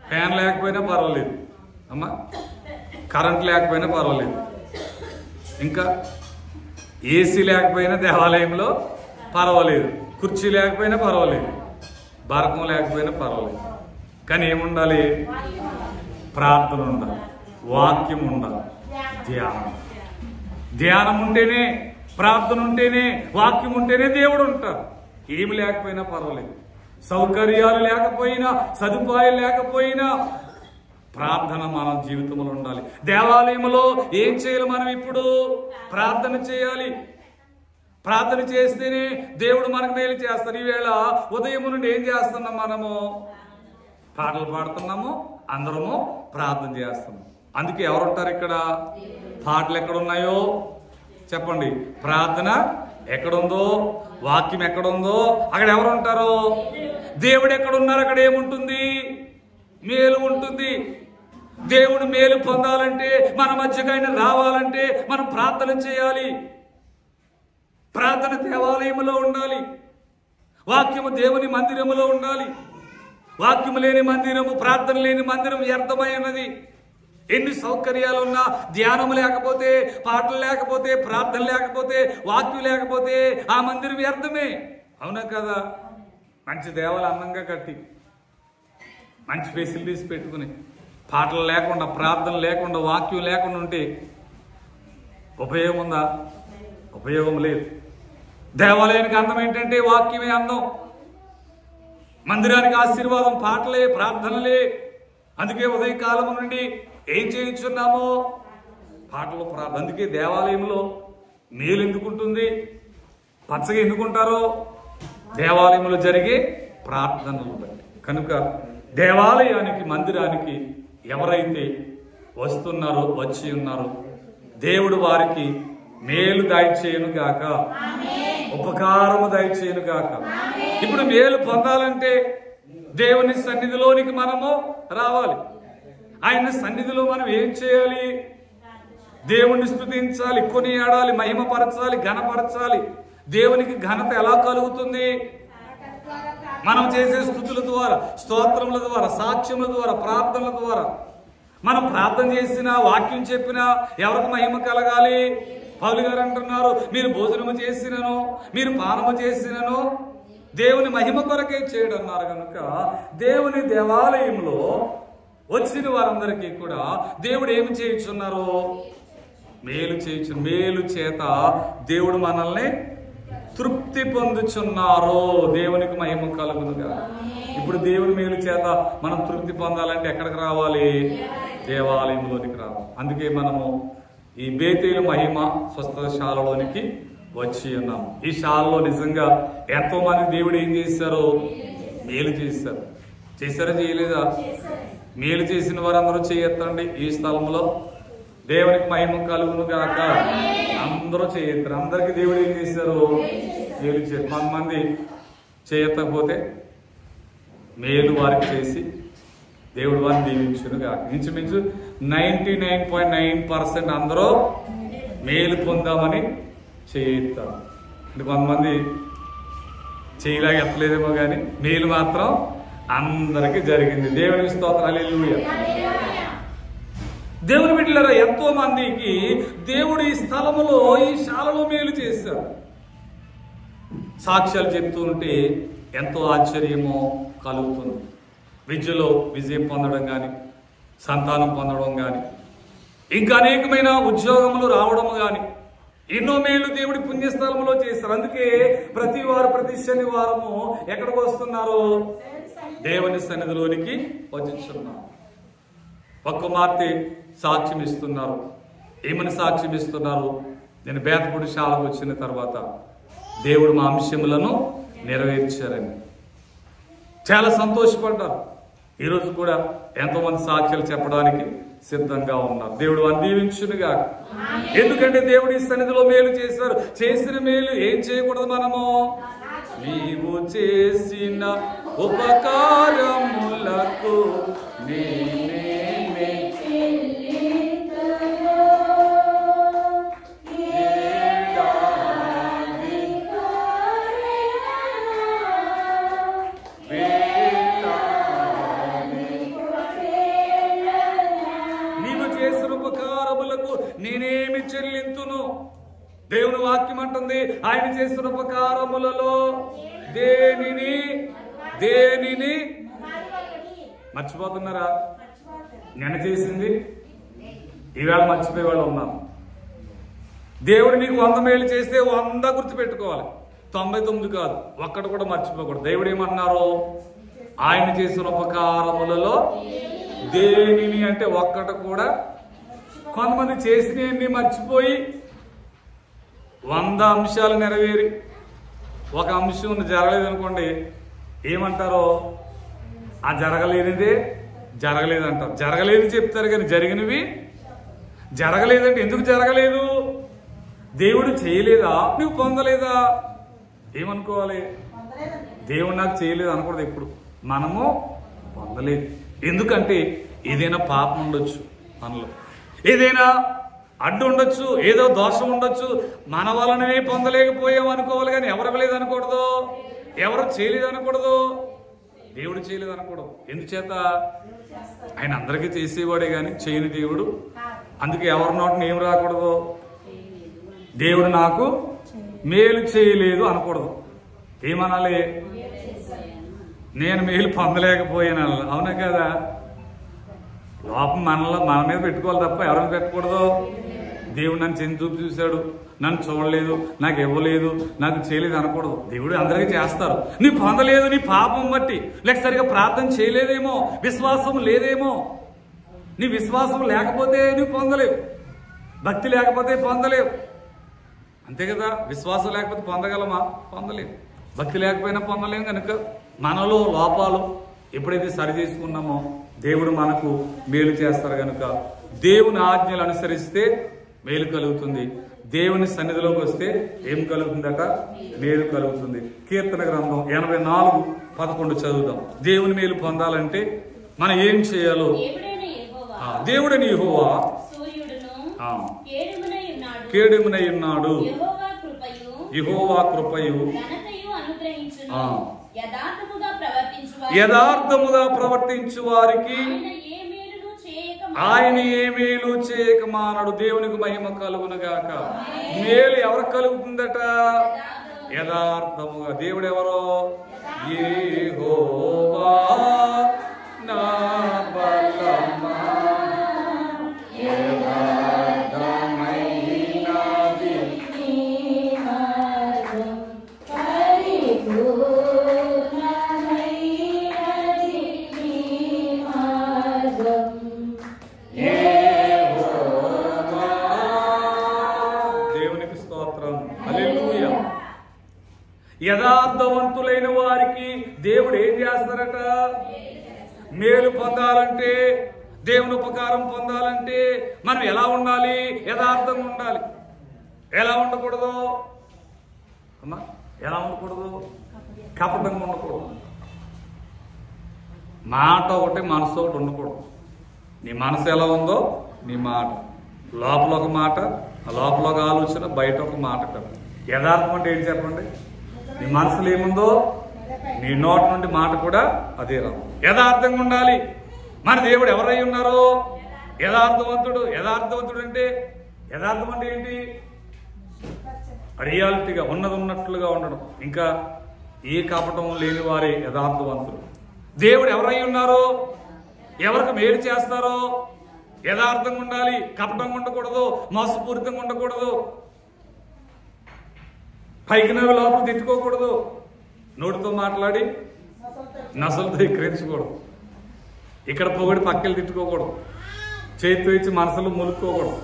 ఫ్యాన్ లేకపోయినా పర్వాలేదు అమ్మా, కరెంట్ లేకపోయినా పర్వాలేదు, ఇంకా ఏసీ లేకపోయినా దేవాలయంలో పర్వాలేదు, కుర్చీ లేకపోయినా పర్వాలేదు, బరకం లేకపోయినా పర్వాలేదు. కానీ ఏముండాలి? ప్రార్థన ఉండాలి, వాక్యం ఉండాలి, ధ్యానం ఉంటేనే, ప్రార్థన ఉంటేనే, వాక్యం ఉంటేనే దేవుడు ఉంటారు. ఏమి లేకపోయినా పర్వాలేదు, సౌకర్యాలు లేకపోయినా, సదుపాయాలు లేకపోయినా ప్రార్థన మన జీవితంలో ఉండాలి. దేవాలయంలో ఏం చేయాలి? మనం ఇప్పుడు ప్రార్థన చేయాలి. ప్రార్థన చేస్తేనే దేవుడు మనకు మేలు చేస్తారు. ఈవేళ ఉదయం నుండి ఏం చేస్తున్నాం? మనము పాటలు పాడుతున్నాము, అందరము ప్రార్థన చేస్తున్నాం. అందుకే ఎవరుంటారు ఇక్కడ? పాటలు ఎక్కడున్నాయో చెప్పండి, ప్రార్థన ఎక్కడుందో, వాక్యం ఎక్కడుందో అక్కడ ఎవరు ఉంటారో? దేవుడు ఎక్కడున్నారు అక్కడ ఏముంటుంది? మేలు ఉంటుంది. దేవుడు మేలు పొందాలంటే, మన మధ్యకు ఆయన రావాలంటే మనం ప్రార్థన చేయాలి. ప్రార్థన దేవాలయములో ఉండాలి, వాక్యము దేవుని మందిరములో ఉండాలి. వాక్యము లేని మందిరము, ప్రార్థన లేని మందిరం వ్యర్థమైనది. ఎన్ని సౌకర్యాలు ఉన్నా, ధ్యానము లేకపోతే, పాటలు లేకపోతే, ప్రార్థన లేకపోతే, వాక్యం లేకపోతే ఆ మందిరం వ్యర్థమే. అవునా కదా? మంచి దేవాలయం అందంగా కట్టి, మంచి ఫెసిలిటీస్ పెట్టుకుని, పాటలు లేకుండా, ప్రార్థన లేకుండా, వాక్యం లేకుండా ఉంటే ఉపయోగం ఉందా? ఉపయోగం లేదు. దేవాలయానికి అందం ఏంటంటే వాక్యమే అందం, మందిరానికి ఆశీర్వాదం పాటలే, ప్రార్థనలే. అందుకే ఉదయకాలం నుండి ఏం చేయించున్నామో? పాటలు, ప్రార్థన. అందుకే దేవాలయంలో మేలు ఎందుకుంటుంది, పచ్చగా ఎందుకుంటారో? దేవాలయంలో జరిగే ప్రార్థనలు బట్టి. కనుక దేవాలయానికి, మందిరానికి ఎవరైతే వస్తున్నారో, వచ్చి ఉన్నారో, దేవుడు వారికి మేలు దయచేయును గాక, ఉపకారము దయచేయును గాక. ఇప్పుడు మేలు పొందాలంటే దేవుని సన్నిధిలోనికి మనము రావాలి. ఆయన సన్నిధిలో మనం ఏం చేయాలి? దేవుణ్ణి స్తుతించాలి, కొనియాడాలి, మహిమపరచాలి, ఘనపరచాలి. దేవునికి ఘనత ఎలా కలుగుతుంది? మనం చేసే స్తుతుల ద్వారా, స్తోత్రముల ద్వారా, సాక్ష్యముల ద్వారా, ప్రార్థనల ద్వారా. మనం ప్రార్థన చేసినా, వాక్యం చెప్పినా ఎవరికి మహిమ కలగాలి? పౌలు గారు అంటున్నారు, మీరు భోజనము చేసినను, మీరు పానము చేసినను దేవుని మహిమ కొరకే చేయడం అన్నారు. కనుక దేవుని దేవాలయంలో వచ్చిన వారందరికీ కూడా దేవుడు ఏమి చేయుచున్నారు? మేలు చేయుచు. మేలు చేత దేవుడు మనల్ని తృప్తి పొందుచున్నారు. దేవునికి మహిమ కలుగునుగా. ఇప్పుడు దేవుని మేలు చేత మనం తృప్తి పొందాలంటే ఎక్కడికి రావాలి? దేవాలయంలోనికి రావాలి. అందుకే మనము ఈ బేతేలు మహిమ స్వస్థశాలలోనికి వచ్చి ఉన్నాము. ఈ శాలలో నిజంగా ఎంతో మంది దేవుడు ఏం చేశారు? మేలు చేశారు. చేశారా, చేయలేదా? మేలు చేసిన వారందరూ చేయెత్తండి. ఈ స్థలంలో దేవునికి మహిమ కలుగును గాక. అందరూ చేయెత్తారు. అందరికి దేవుడు ఏం చేశారు? మేలు చేశారు. కొంతమంది చేయెత్తకపోతే మేలు వారికి చేసి దేవుడు వారిని దీవించును గాక. ఇంచుమించు 99.9% అందరూ మేలు పొందామని చేయెత్తారు. అంటే కొంతమంది చేయలాగా ఎత్తలేదేమో కానీ మేలు మాత్రం అందరికీ జరిగింది. దేవునికి స్తోత్రం, హల్లెలూయా. దేవుని బిడ్డలారా, ఎంతో మందికి దేవుడు ఈ స్థలములో, ఈ శాలలో మేలు చేశారు. సాక్ష్యాలు చెప్తూ ఉంటే ఎంతో ఆశ్చర్యమో కలుగుతుంది. విద్యలో విజయం పొందడం కానీ, సంతానం పొందడం కానీ, ఇంకా అనేకమైన ఉద్యోగములు రావడం కానీ, ఎన్నో మేలు దేవుడి పుణ్యస్థలంలో చేస్తారు. అందుకే ప్రతి శనివారము ఎక్కడికి వస్తున్నారు? దేవుని సన్నిధిలోనికి వచ్చిస్తున్నారు. ఒక కుమార్తె సాక్ష్యం ఇస్తున్నారు. ఏమని సాక్ష్యం ఇస్తున్నారు? నేను బేతపూడి శాలకు వచ్చిన తర్వాత దేవుడు మా అంశములను నెరవేర్చారని చాలా సంతోషపడ్డారు. ఈరోజు కూడా ఎంతోమంది సాక్ష్యాలు చెప్పడానికి సిద్ధంగా ఉన్నారు. దేవుడు దీవించునుగా. ఎందుకంటే దేవుడి సన్నిధిలో మేలు చేశారు. చేసిన మేలు ఏం చేయకూడదు మనము? నీవు చేసిన ఉపకారములకు నేనేమి చెల్లింతును? దేవుని వాక్యం అంటుంది, ఆయన చేసిన ఉపకారములలో దేనిని మర్చిపోతున్నారా? నేను చేసింది ఈవేళ మర్చిపోయే వాళ్ళు ఉన్నారు. దేవుడు నీకు 100 మేలు చేస్తే 100 గుర్తుపెట్టుకోవాలి, 99 కాదు, ఒక్కటి కూడా మర్చిపోకూడదు. దేవుడు ఏమన్నారు? ఆయన చేసిన ఉపకారములలో దేనిని అంటే ఒక్కటి కూడా. కొంతమంది చేసినవన్నీ మర్చిపోయి 100 అంశాలు నెరవేరి ఒక అంశం జరగలేదు అనుకోండి, ఏమంటారో? ఆ జరగలేనిదే జరగలేదంటారు. జరగలేదు చెప్తారు కానీ జరిగినవి జరగలేదంటే ఎందుకు జరగలేదు? దేవుడు చేయలేదా? నువ్వు పొందలేదా? ఏమనుకోవాలి? దేవుడు నాకు చేయలేదు అనకూడదు ఎప్పుడు. మనము పొందలేదు. ఎందుకంటే ఏదైనా పాపం ఉండొచ్చు, మనలో ఏదైనా అడ్డు ఉండొచ్చు, ఏదో దోషం ఉండొచ్చు, మన వలననే పొందలేకపోయాం అనుకోవాలి. కానీ ఎవరు ఇవ్వలేదు అనకూడదు, ఎవరు చేయలేదు అనకూడదు, దేవుడు చేయలేదు అనకూడదు. ఎందుచేత? ఆయన అందరికీ చేసేవాడే కానీ చేయని దేవుడు. అందుకే ఎవరి నోటిని ఏం రాకూడదు? దేవుడు నాకు మేలు చేయలేదు అనకూడదు. ఏమనాలి? నేను మేలు పొందలేకపోయాను. అవునా కదా? లోపం మన మీద పెట్టుకోవాలి తప్ప ఎవరి మీద పెట్టకూడదు. దేవుడు నన్ను చిన్న చూపు చూశాడు, నన్ను చూడలేదు, నాకు ఇవ్వలేదు, నాకు చేయలేదు అనకూడదు. దేవుడు అందరికీ చేస్తారు. నీ పొందలేదు నీ పాపం బట్టి, లేక సరిగా ప్రార్థన చేయలేదేమో, విశ్వాసం లేదేమో. నీ విశ్వాసం లేకపోతే నువ్వు పొందలేవు, భక్తి లేకపోతే పొందలేవు. అంతే కదా? విశ్వాసం లేకపోతే పొందగలమా? పొందలేము. భక్తి లేకపోయినా పొందలేము. కనుక మనలో లోపాలు ఎప్పుడైతే సరి చేసుకున్నామో దేవుడు మనకు మేలు చేస్తారు. కనుక దేవుని ఆజ్ఞలు అనుసరిస్తే మేలు కలుగుతుంది. దేవుని సన్నిధిలోకి వస్తే ఏం కలుగుతుందట? మేలు కలుగుతుంది. కీర్తన గ్రంథం 84:11 చదువుదాం. దేవుని మేలు పొందాలంటే మనం ఏం చేయాలో. దేవుడని యెహోవా కేడుమునై ఉన్నాడు, యెహోవా కృపయు యథార్థముగా ప్రవర్తించు వారికి ఆయన ఏ మేలు చేయక మానడు. దేవునికి మహిమ కలుగునుగాక. మేలు ఎవరికి కలుగుతుందట? యథార్థముగా. దేవుడు ఎవరో? యెహోవా నా బలమా యథార్థవంతులైన వారికి దేవుడు ఏం చేస్తారట? మేలు పొందాలంటే, దేవుని ఉపకారం పొందాలంటే మనం ఎలా ఉండాలి? యథార్థంగా ఉండాలి. ఎలా ఉండకూడదు అమ్మా? ఎలా ఉండకూడదు? కపటంగా ఉండకూడదు. మాట ఒకటి, మనసు ఒకటి ఉండకూడదు. నీ మనసు ఎలా ఉందో నీ మాట, లోపల ఒక మాట, లోపల ఒక ఆలోచన, బయట ఒక మాట కదా. యథార్థం అంటే ఏంటి చెప్పండి? నీ మనసులో ఏముందో నీ నోటి నుండి మాట కూడా అదే రావు. యథార్థంగా ఉండాలి. మన దేవుడు ఎవరై ఉన్నారో? యథార్థవంతుడు అంటే యథార్థం అంటే ఏంటి? రియాలిటీగా ఉన్నది ఉన్నట్లుగా ఉండడం, ఇంకా ఏ కపటం లేని వారే యథార్థవంతులు. దేవుడు ఎవరై ఉన్నారో, ఎవరికి మేలు చేస్తారో యథార్థంగా ఉండాలి, కపటంగా ఉండకూడదు, మోసపూరితంగా ఉండకూడదు, పైకి నవ్వు లోపల తిట్టుకోకూడదు, నోటితో మాట్లాడి నసలతో ఎక్కిరించకూడదు, ఇక్కడ పొగడి పక్కలు తిట్టుకోకూడదు, చేతితో ఇచ్చి మనసులో ములుక్కోకూడదు,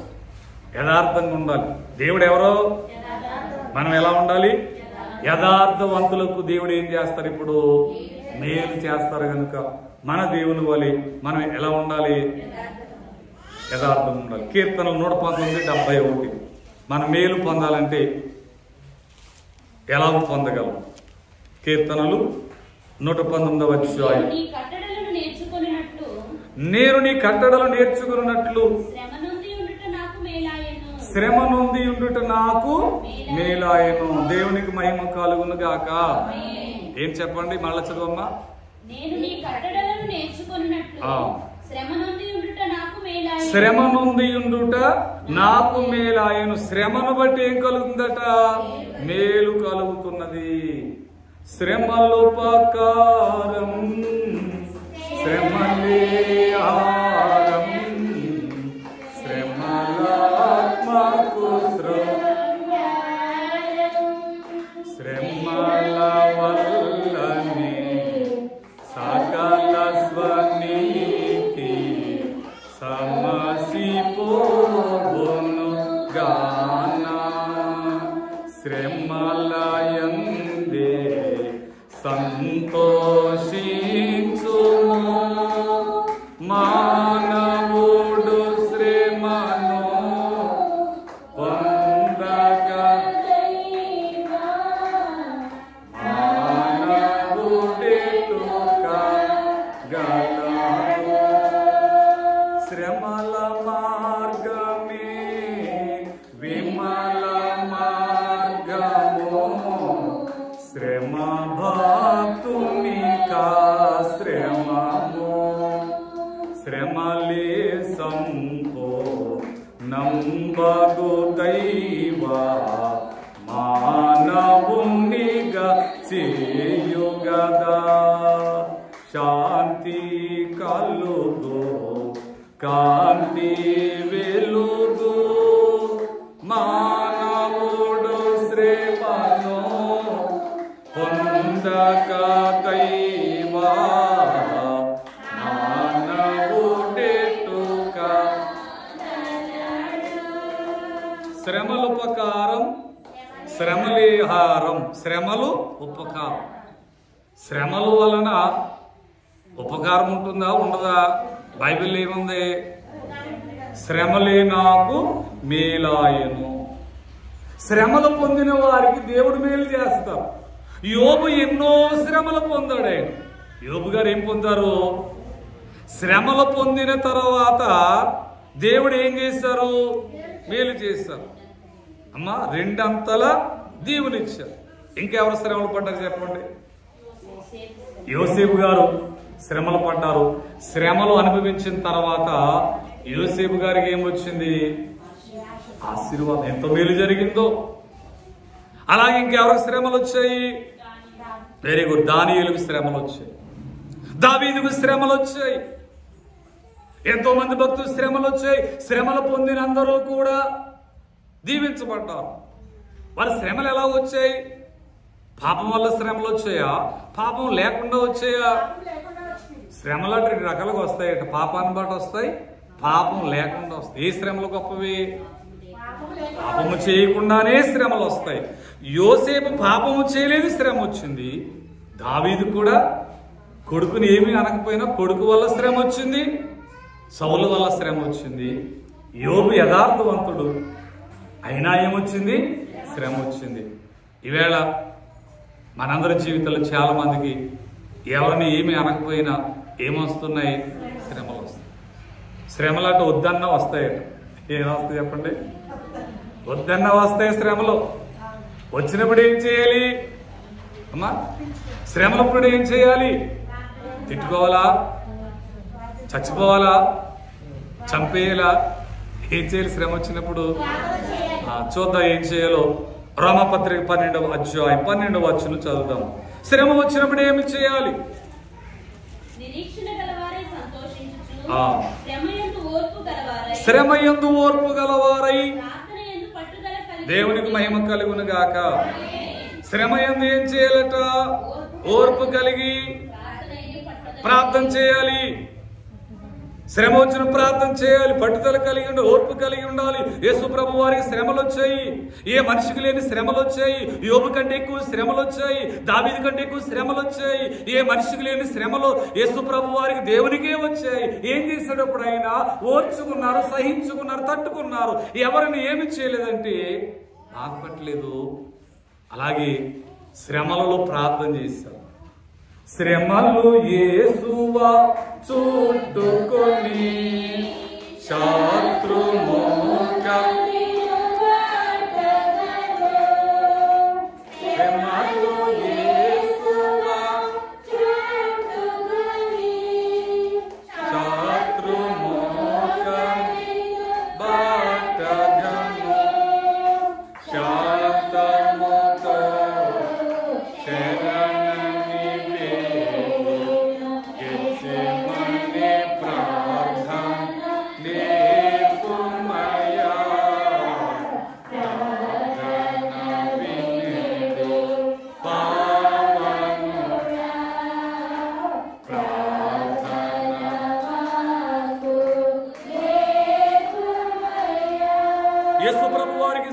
యథార్థంగా ఉండాలి. దేవుడు ఎవరో, మనం ఎలా ఉండాలి? యథార్థవంతులకు దేవుడు ఏం చేస్తారు? ఇప్పుడు మేలు చేస్తారు కనుక మన దేవుని వలె మనం ఎలా ఉండాలి? యథార్థం ఉండాలి. కీర్తనలు 119:71. మన మేలు పొందాలంటే ఎలా పొందగలం? కీర్తనలు 119 నేను నీ కట్టడలు నేర్చుకున్నట్లు శ్రమ నుండి ఉండుట నాకు మేలాయను. దేవునికి మహిమ కలుగును గాక. ఏం చెప్పండి, మళ్ళా చదవమ్మా. శ్రమ నుండి ఉండుట నాకు మేలాయను. శ్రమను బట్టి ఏం కలుగుతుందట? మేలు కలుగుతున్నది. శ్రమలుపకారం శ్రమలే ఆహారం శ్రమలాత్మకు శ్రమల వల్లనే సకల స్వనీతి సమసిపోవును గాన శ్రమలయందే సంతోషించుము. మానవుడు శ్రమను పొందక మానవుడెటుక గలడు. శ్రమల మార్గమే విమల మార్గము శ్రమ భక్తునికా శ్రమము శ్రమలే సంపో నంబగు దైవ మానవునిగా చేయుగదా. శాంతి కలుగు కాంతి వెలుగు మానవుడు శ్రమను పొందక దైవా మానవుడెటుక. శ్రమలుపకారం శ్రమలేహారం. శ్రమలు ఉపకారం. శ్రమల వలన ఉపకారం ఉంటుందా ఉండదా? బైబిల్ ఏముంది? శ్రమలే నాకు మేలాయను. శ్రమలు పొందిన వారికి దేవుడు మేలు చేస్తారు. యోబు ఎన్నో శ్రమలు పొందాడు. ఆయన యోబు గారు ఏం పొందారు? శ్రమలు పొందిన తర్వాత దేవుడు ఏం చేశారు? మేలు చేశారు. అమ్మా, రెండంతల దీవునిచ్చారు. ఇంకెవరు శ్రమలు పడ్డారు చెప్పండి? యోసేపు గారు శ్రమలు పడ్డారు. శ్రమలు అనుభవించిన తర్వాత యోసేపు గారికి ఏమొచ్చింది? ఆశీర్వాదం. ఎంత మేలు జరిగిందో. అలాగే ఇంకెవరికి శ్రమలు వచ్చాయి? Very good. దానియేలుకు శ్రమలు వచ్చాయి, దావీదుకు శ్రమలు వచ్చాయి, ఎంతో మంది భక్తులు శ్రమలు వచ్చాయి. శ్రమలు పొందిన అందరూ కూడా దీవించబడ్డారు. వారి శ్రమలు ఎలా వచ్చాయి? పాపం వల్ల శ్రమలు వచ్చాయా? పాపం లేకుండా వచ్చాయా? శ్రమలు 2 రకాలుగా వస్తాయట. పాపాన్ని బట్టి వస్తాయి, పాపం లేకుండా వస్తాయి. ఏ శ్రమలు గొప్పవి? పాపము చేయకుండానే శ్రమలు వస్తాయి. యోసేపు పాపము చేయలేదు, శ్రమ వచ్చింది. దావీదు కూడా కొడుకుని ఏమీ అనకపోయినా కొడుకు వల్ల శ్రమ వచ్చింది, సౌలు వల్ల శ్రమ వచ్చింది. యోబు యథార్థవంతుడు అయినా ఏమొచ్చింది? శ్రమ వచ్చింది. ఈవేళ మనందరి జీవితంలో చాలా మందికి ఎవరిని ఏమి అనకపోయినా ఏమొస్తున్నాయి? శ్రమలు వస్తాయి. శ్రమలట వద్దన్నా వస్తాయట. ఏమొస్తాయి చెప్పండి? వద్దన్నా వస్తాయి శ్రమలు. వచ్చినప్పుడు ఏం చేయాలి అమ్మా? శ్రమలప్పుడు ఏం చేయాలి? తిట్టుకోవాలా? చచ్చిపోవాలా? చంపేలా ఏం చేయాలి శ్రమ వచ్చినప్పుడు? చూద్దాం ఏం చేయాలో. రోమపత్రిక 12వ అధ్యాయం 12వ వచనం చదువుదాం. శ్రమ వచ్చినప్పుడు ఏమి చేయాలి? శ్రమయందు ఓర్పు గలవారై దేవునికి మహిమ కలుగును గాక. శ్రమయందు ఏం చేయాలట? ఓర్పు కలిగి ప్రార్థన చేయాలి. శ్రమ వచ్చిన ప్రార్థన చేయాలి, పట్టుదల కలిగి ఉండాలి, ఓర్పు కలిగి ఉండాలి. యేసు ప్రభు వారికి శ్రమలు వచ్చాయి. ఏ మనిషికి లేని శ్రమలు వచ్చాయి. యోబు కంటే ఎక్కువ శ్రమలు వచ్చాయి. దావీదు కంటే ఎక్కువ శ్రమలు వచ్చాయి. ఏ మనిషికి లేని శ్రమలు యేసు ప్రభు వారికి, దేవునికే వచ్చాయి. ఏం చేసేటప్పుడు ఆయన ఓర్చుకున్నారు, సహించుకున్నారు, తట్టుకున్నారు. ఎవరిని ఏమి చేయలేదంటే బాధపట్టలేదు. అలాగే శ్రమలలో ప్రార్థన చేశారు. శ్రమలు యేసువా చుట్టుకొని శత్రుమోక శ్రమలు యేసువా శత్రుమోక బాటగను శాంతమోక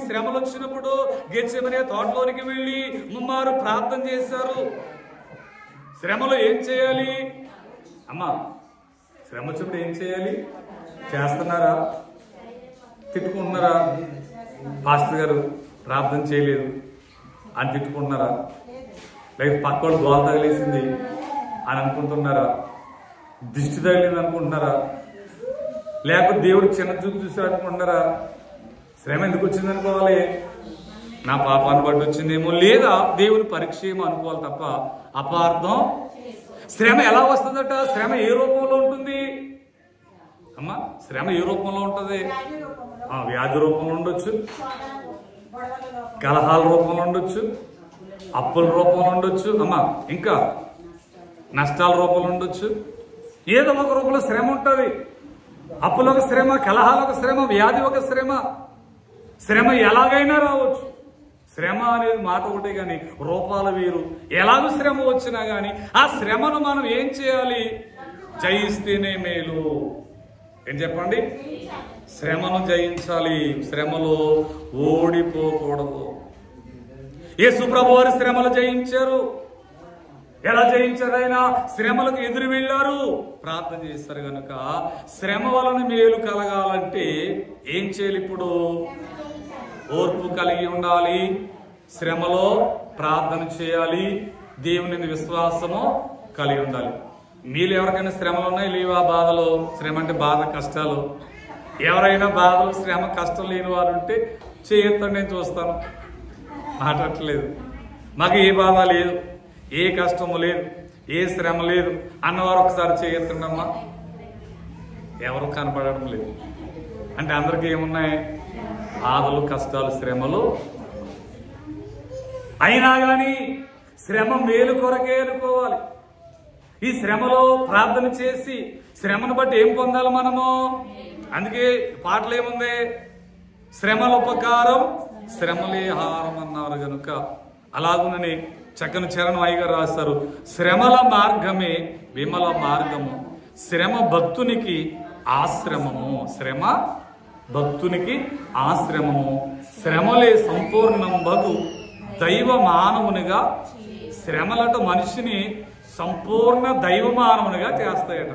శ్రమలు వచ్చినప్పుడు గెత్సేమనే తోటలోనికి వెళ్ళి ముమ్మారు ప్రార్థన చేశారు. శ్రమలో ఏం చేయాలి? అమ్మా, శ్రమ వచ్చినప్పుడు ఏం చేయాలి? చేస్తున్నారా? తిట్టుకుంటున్నారా? పాస్టర్ గారు ప్రార్థన చేయలేదు అని తిట్టుకుంటున్నారా? లేక పక్కోడు గోల తగిలేసింది అని అనుకుంటున్నారా? దిష్టి తగిలింది అనుకుంటున్నారా? లేకపోతే దేవుడు చిన్న చూపు చూసాడు అనుకుంటున్నారా? శ్రమ ఎందుకు వచ్చింది అనుకోవాలి? నా పాపాన్ని బట్టి వచ్చిందేమో, లేదా దేవుని పరీక్ష ఏమో అనుకోవాలి తప్ప అపార్థం. శ్రమ ఎలా వస్తుందట? శ్రమ ఏ రూపంలో ఉంటుంది అమ్మా? శ్రమ ఏ రూపంలో ఉంటుంది? వ్యాధి రూపంలో ఉండొచ్చు, కలహాల రూపంలో ఉండొచ్చు, అప్పుల రూపంలో ఉండొచ్చు అమ్మా, ఇంకా నష్టాల రూపంలో ఉండొచ్చు. ఏదో ఒక రూపంలో శ్రమ ఉంటుంది. అప్పుల ఒక శ్రమ, కలహాల ఒక శ్రమ, వ్యాధి ఒక శ్రమ. శ్రమ ఎలాగైనా రావచ్చు. శ్రమ అనేది మాట ఒకటే కానీ రూపాలు వేరు. ఎలాగో శ్రమ వచ్చినా కానీ ఆ శ్రమను మనం ఏం చేయాలి? జయిస్తేనే మేలు. ఏం చెప్పండి? శ్రమను జయించాలి. శ్రమలో ఓడిపోకూడదు. యేసు ప్రభు వారు శ్రమలు జయించారు. ఎలా జయించారు? ఆయన శ్రమలకు ఎదురు వెళ్ళారు, ప్రార్థన చేస్తారు. కనుక శ్రమ వలన మేలు కలగాలంటే ఏం చేయాలి? ఇప్పుడు ఓర్పు కలిగి ఉండాలి, శ్రమలో ప్రార్థన చేయాలి, దేవుని విశ్వాసము కలిగి ఉండాలి. మీలో ఎవరికైనా శ్రమలు ఉన్నాయి లేవా? బాధలు, శ్రమ అంటే బాధ, కష్టాలు. ఎవరైనా బాధలు, శ్రమ, కష్టం లేని వారు ఉంటే చేయొద్దని నేను చూస్తాను. మాట్లాడట్లేదు, మాకు ఏ బాధ లేదు, ఏ కష్టము లేదు, ఏ శ్రమ లేదు అన్నవారు ఒకసారి చేయొద్దండమ్మా. ఎవరు కనపడడం లేదు. అంటే అందరికీ ఏమున్నాయి? బాధలు, కష్టాలు, శ్రమలు. అయినా కానీ శ్రమ మేలు కొరకే అనుకోవాలి. ఈ శ్రమలో ప్రార్థన చేసి శ్రమను బట్టి ఏం పొందాలి మనము? అందుకే పాటలు ఏముంది? శ్రమల ఉపకారం శ్రమలే హారం అన్నారు. కనుక అలాగునని చక్కని చరణం అయ్యగారు రాస్తారు. శ్రమల మార్గమే విమల మార్గము, శ్రమ భక్తునికి ఆశ్రమము. శ్రమ భక్తునికి ఆశ్రమము, శ్రమలే సంపూర్ణంబగు దైవ మానవునిగా. శ్రమలట మనిషిని సంపూర్ణ దైవ మానవునిగా చేస్తాయట.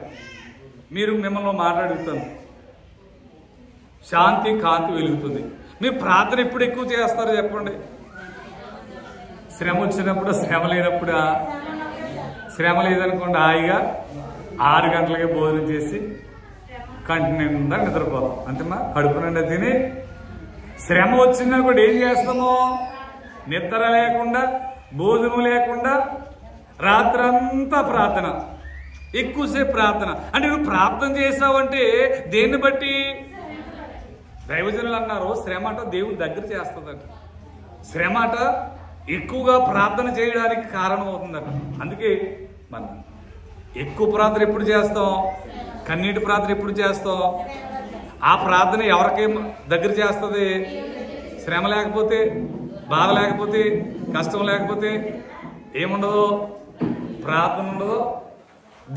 మీరు మిమ్మల్ని మాట్లాడుతాను, శాంతి కాంతి వెలుగుతుంది. మీ ప్రార్థన ఎప్పుడు ఎక్కువ చేస్తారు చెప్పండి? శ్రమ వచ్చినప్పుడు, శ్రమ లేనప్పుడా? శ్రమ లేదనుకోండి, హాయిగా 6 గంటలకే భోజనం చేసి కంటి నిండా నిద్రపోతాం. అంతేమా, కడుపు నిండా తిని. శ్రమ వచ్చినా కూడా ఏం చేస్తాము? నిద్ర లేకుండా, భోజనం లేకుండా రాత్రంతా ప్రార్థన. ఎక్కువసేపు ప్రార్థన. అంటే నువ్వు ప్రార్థన చేసావంటే దేన్ని బట్టి? దైవజనులు అన్నారు శ్రమట దేవుని దగ్గర చేస్తుందట. శ్రమట ఎక్కువగా ప్రార్థన చేయడానికి కారణం అవుతుందట. అందుకే మనం ఎక్కువ ప్రార్థన ఎప్పుడు చేస్తాం? కన్నీటి ప్రార్థన ఎప్పుడు చేస్తాం? ఆ ప్రార్థన ఎవరికే దగ్గర చేస్తుంది? శ్రమ లేకపోతే, బాధ లేకపోతే, కష్టం లేకపోతే ఏముండదు? ప్రార్థన ఉండదు,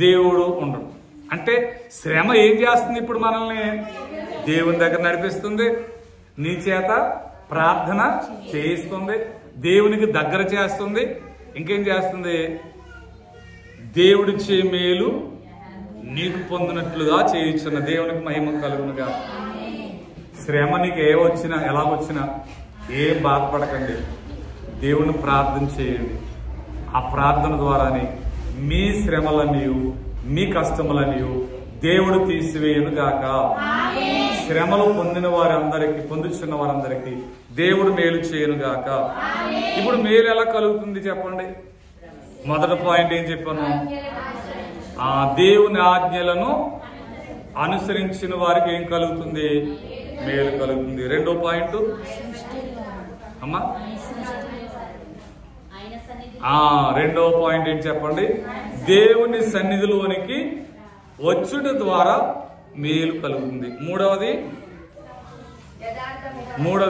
దేవుడు ఉండడు. అంటే శ్రమ ఏం చేస్తుంది? ఇప్పుడు మనల్ని దేవుని దగ్గర నడిపిస్తుంది, నీ చేత ప్రార్థన చేయిస్తుంది, దేవునికి దగ్గర చేస్తుంది. ఇంకేం చేస్తుంది? దేవుడిచ్చే మేలు నీకు పొందినట్లుగా చేయించున్న దేవునికి మహిమ కలుగునుగా. శ్రమ నీకు ఏ వచ్చినా ఎలా వచ్చినా ఏం బాధపడకండి, దేవుని ప్రార్థన చేయండి. ఆ ప్రార్థన ద్వారానే మీ శ్రమలని మీ కష్టములని దేవుడు తీసివేయను గాక. శ్రమలు పొందిన వారందరికీ, పొందుచున్న వారందరికీ దేవుడు మేలు చేయను గాక. ఇప్పుడు మేలు ఎలా కలుగుతుంది చెప్పండి? మొదటి పాయింట్ ఏం చెప్పాను? ఆ దేవుని ఆజ్ఞలను అనుసరించిన వారికి ఏం కలుగుతుంది? మేలు కలుగుతుంది. రెండో పాయింట్ అమ్మా, రెండో పాయింట్ ఏంటి చెప్పండి? దేవుని సన్నిధిలోనికి వచ్చుట ద్వారా మేలు కలుగుతుంది. మూడవది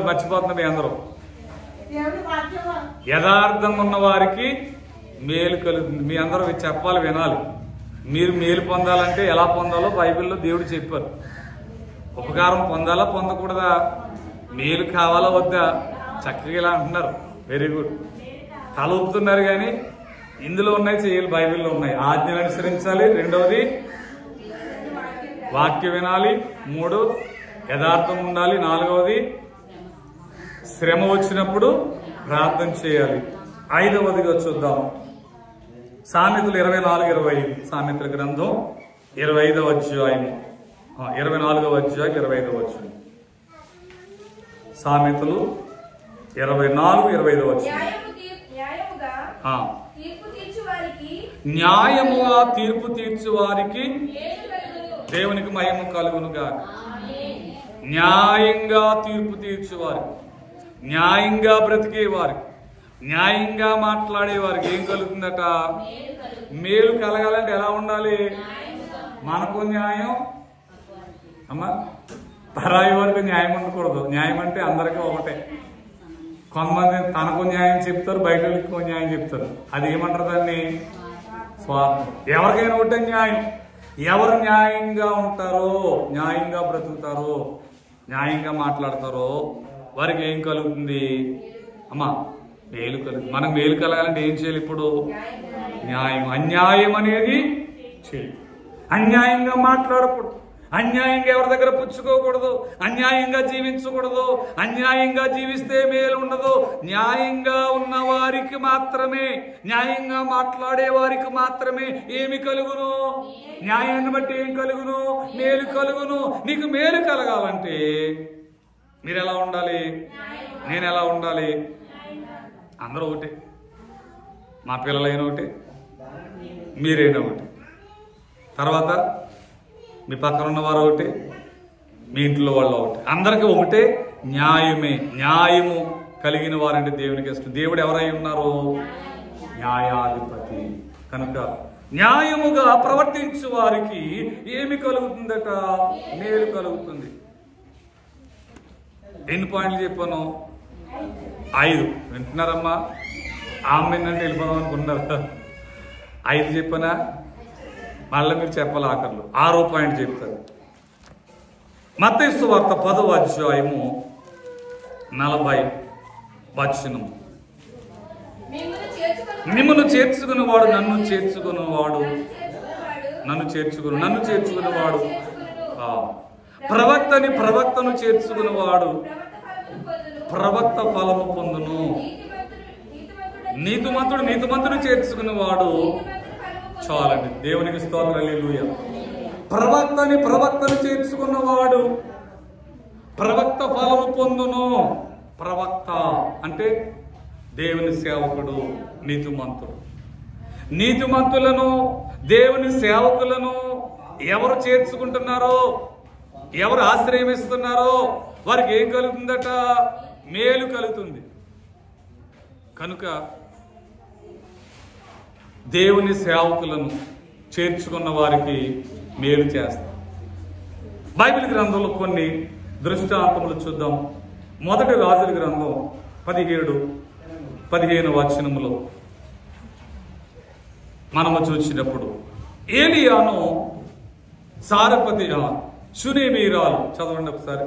మర్చిపోతున్నా మీ అందరూ, యథార్థం ఉన్న వారికి మేలు కలుగుతుంది. మీ అందరూ చెప్పాలి, వినాలి. మీరు మేలు పొందాలంటే ఎలా పొందాలో బైబిల్లో దేవుడు చెప్పారు. ఉపకారం పొందాలా పొందకూడదా? మేలు కావాలా వద్దా? చక్కగా ఇలా అంటున్నారు, వెరీ గుడ్. తల ఊపుతున్నారు కానీ ఇందులో ఉన్నాయి, చేయాలి, బైబిల్లో ఉన్నాయి. ఆజ్ఞలు అనుసరించాలి. రెండవది వాక్యం వినాలి. మూడు యథార్థం ఉండాలి. నాలుగవది శ్రమ వచ్చినప్పుడు ప్రార్థన చేయాలి. ఐదవదిగా చూద్దాం, సామెతలు 24-25. సామెతల గ్రంథం 25వ అధ్యాయం 24వ అధ్యాయం 25వ వచనం. సామెతలు 24-25వ వచనం. న్యాయముగా తీర్పు తీర్చు వారికి దేవునికి మహిమ కలుగునుగా. న్యాయంగా తీర్పు తీర్చువారికి, న్యాయంగా బ్రతికేవారికి, న్యాయంగా మాట్లాడేవారికి ఏం కలుగుతుందట? మేలు కలగాలంటే ఎలా ఉండాలి? మనకు న్యాయం అమ్మా, పరాయి వారికి న్యాయం ఉండకూడదు. న్యాయం అంటే అందరికీ ఒకటే. కొంతమంది తనకు న్యాయం చెప్తారు, బయట వాళ్ళకి న్యాయం చెప్తారు. అది ఏమంటారు? దాన్ని స్వార్థం. ఎవరికైనా ఒకటే న్యాయం. ఎవరు న్యాయంగా ఉంటారో, న్యాయంగా బ్రతుకుతారో, న్యాయంగా మాట్లాడతారో వారికి ఏం కలుగుతుంది? అమ్మా, మేలు కలుగుతుంది. మనకు మేలు కలగాలంటే ఏం చేయాలి? ఇప్పుడు న్యాయం. అన్యాయం అనేది చేయాలి. అన్యాయంగా మాట్లాడకూడదు, అన్యాయంగా ఎవరి దగ్గర పుచ్చుకోకూడదు, అన్యాయంగా జీవించకూడదు. అన్యాయంగా జీవిస్తే మేలు ఉండదు. న్యాయంగా ఉన్న వారికి మాత్రమే, న్యాయంగా మాట్లాడే వారికి మాత్రమే ఏమి కలుగును? న్యాయాన్ని బట్టి ఏం కలుగును? మేలు కలుగును. నీకు మేలు కలగాలంటే మీరు ఎలా ఉండాలి? నేను ఎలా ఉండాలి? అందరూ ఒకటే. మా పిల్లలైనా ఒకటే, మీరైనా ఒకటే. తర్వాత మీ పక్కన ఉన్నవారు ఒకటే, మీ ఇంట్లో వాళ్ళు ఒకటే. అందరికీ ఒకటే న్యాయమే. న్యాయము కలిగిన వారంటే దేవునికి ఇష్టం. దేవుడు ఎవరై ఉన్నారు? న్యాయాధిపతి. కనుక న్యాయముగా ప్రవర్తించు వారికి ఏమి కలుగుతుందట? మేలు కలుగుతుంది. ఎన్ని పాయింట్లు చెప్పాను? 5. వింటున్నారమ్మా? ఆమెనంటే వెళ్ళిపోదాం అనుకుంటున్నారా? 5 చెప్పనా? మళ్ళీ మీరు చెప్పాలి. ఆఖర్లు 6వ పాయింట్ చెప్తారు. మత్తయి సువార్త 10వ అధ్యాయము 40వ వచనం. మిమ్మును చేర్చుకునేవాడు నన్ను చేర్చుకునేవాడు, నన్ను చేర్చుకునేవాడు. ప్రవక్తను చేర్చుకునేవాడు ప్రవక్త ఫలము పొందును. నీతిమంతుడు చేర్చుకునేవాడు. చాలండి. దేవునికి స్తోత్రం. హల్లెలూయా. ప్రవక్తను చేర్చుకున్నవాడు ప్రవక్త ఫలము పొందును. ప్రవక్త అంటే దేవుని సేవకుడు, నీతిమంతుడు. నీతిమంతులను దేవుని సేవకులను ఎవరు చేర్చుకుంటున్నారో, ఎవరు ఆశ్రయమిస్తున్నారో వారికి ఏం కలుగుతుందట? మేలు కలుగుతుంది. కనుక దేవుని సేవకులను చేర్చుకున్న వారికి మేలు చేస్తారు. బైబిల్ గ్రంథంలో కొన్ని దృష్టాంతములు చూద్దాం. మొదటి రాజుల గ్రంథం 17-15 వచనములో మనము చూసినప్పుడు ఏలియాను సారపతి షూనేమీరాలు చదవండి ఒకసారి.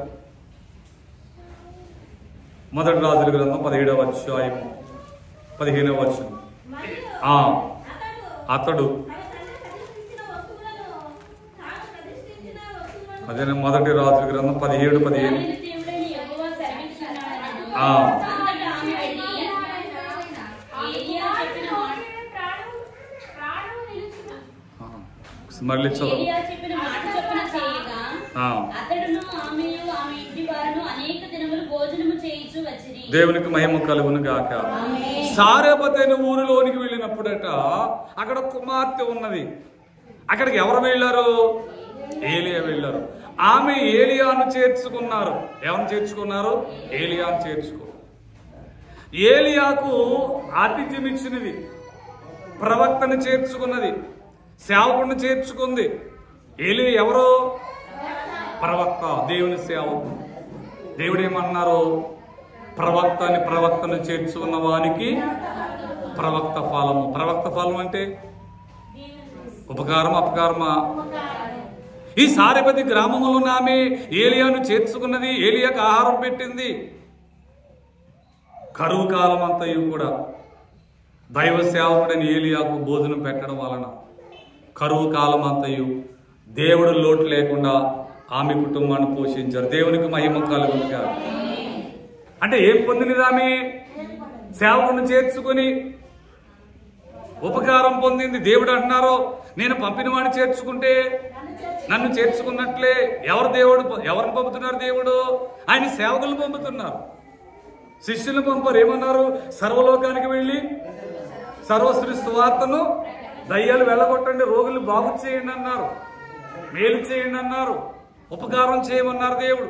మొదటి రాజుల గ్రంథం 17వ అధ్యాయం 15వ వచనం. అతడు అదే మొదటి రాజుల గ్రంథం 17-15. మళ్ళీ చదువు. దేవునికి మహిమ కలుగును గాక. సారెపతి అనే ఊరిలోనికి వెళ్ళినప్పుడట అక్కడ కుమార్తె ఉన్నది. అక్కడికి ఎవరు వెళ్ళారు? ఏలియా వెళ్ళారు. ఆమె ఏలియాను చేర్చుకున్నారు. ఎవరిని చేర్చుకున్నారు? ఏలియాను చేర్చుకో. ఏలియాకు ఆతిథ్యం ఇచ్చినది, ప్రవక్తను చేర్చుకున్నది, సేవకుడిని చేర్చుకుంది. ఏలియా ఎవరు? ప్రవక్త, దేవుని సేవకు. దేవుడు ఏమన్నారు? ప్రవక్తను చేర్చుకున్న వానికి ప్రవక్త ఫలము. ప్రవక్త ఫలం అంటే ఉపకారం, అపకారమా? ఈ సారెపతి గ్రామంలో ఉన్న ఆమె ఏలియాను చేర్చుకున్నది, ఏలియాకు ఆహారం పెట్టింది. కరువు కాలం అంతయు కూడా దైవ సేవకుడైన ఏలియాకు భోజనం పెట్టడం వలన కరువు కాలం అంతయు దేవుడు లోటు లేకుండా ఆమె కుటుంబాన్ని పోషించారు. దేవునికి మహిమ కలుగును గాక. అంటే ఏం పొందినది ఆమె? సేవకుడిని చేర్చుకుని ఉపకారం పొందింది. దేవుడు అంటున్నారు, నేను పంపిన వాడిని చేర్చుకుంటే నన్ను చేర్చుకున్నట్లే. ఎవరిని పంపుతున్నారు? దేవుడు ఆయన సేవకులను పంపుతున్నారు. శిష్యులను పంపారు. ఏమన్నారు? సర్వలోకానికి వెళ్ళి సర్వశ్రీ సువార్తను, దయ్యాలు వెళ్ళగొట్టండి, రోగులు బాగు చేయండి అన్నారు, మేలు చేయండి అన్నారు, ఉపకారం చేయమన్నారు. దేవుడు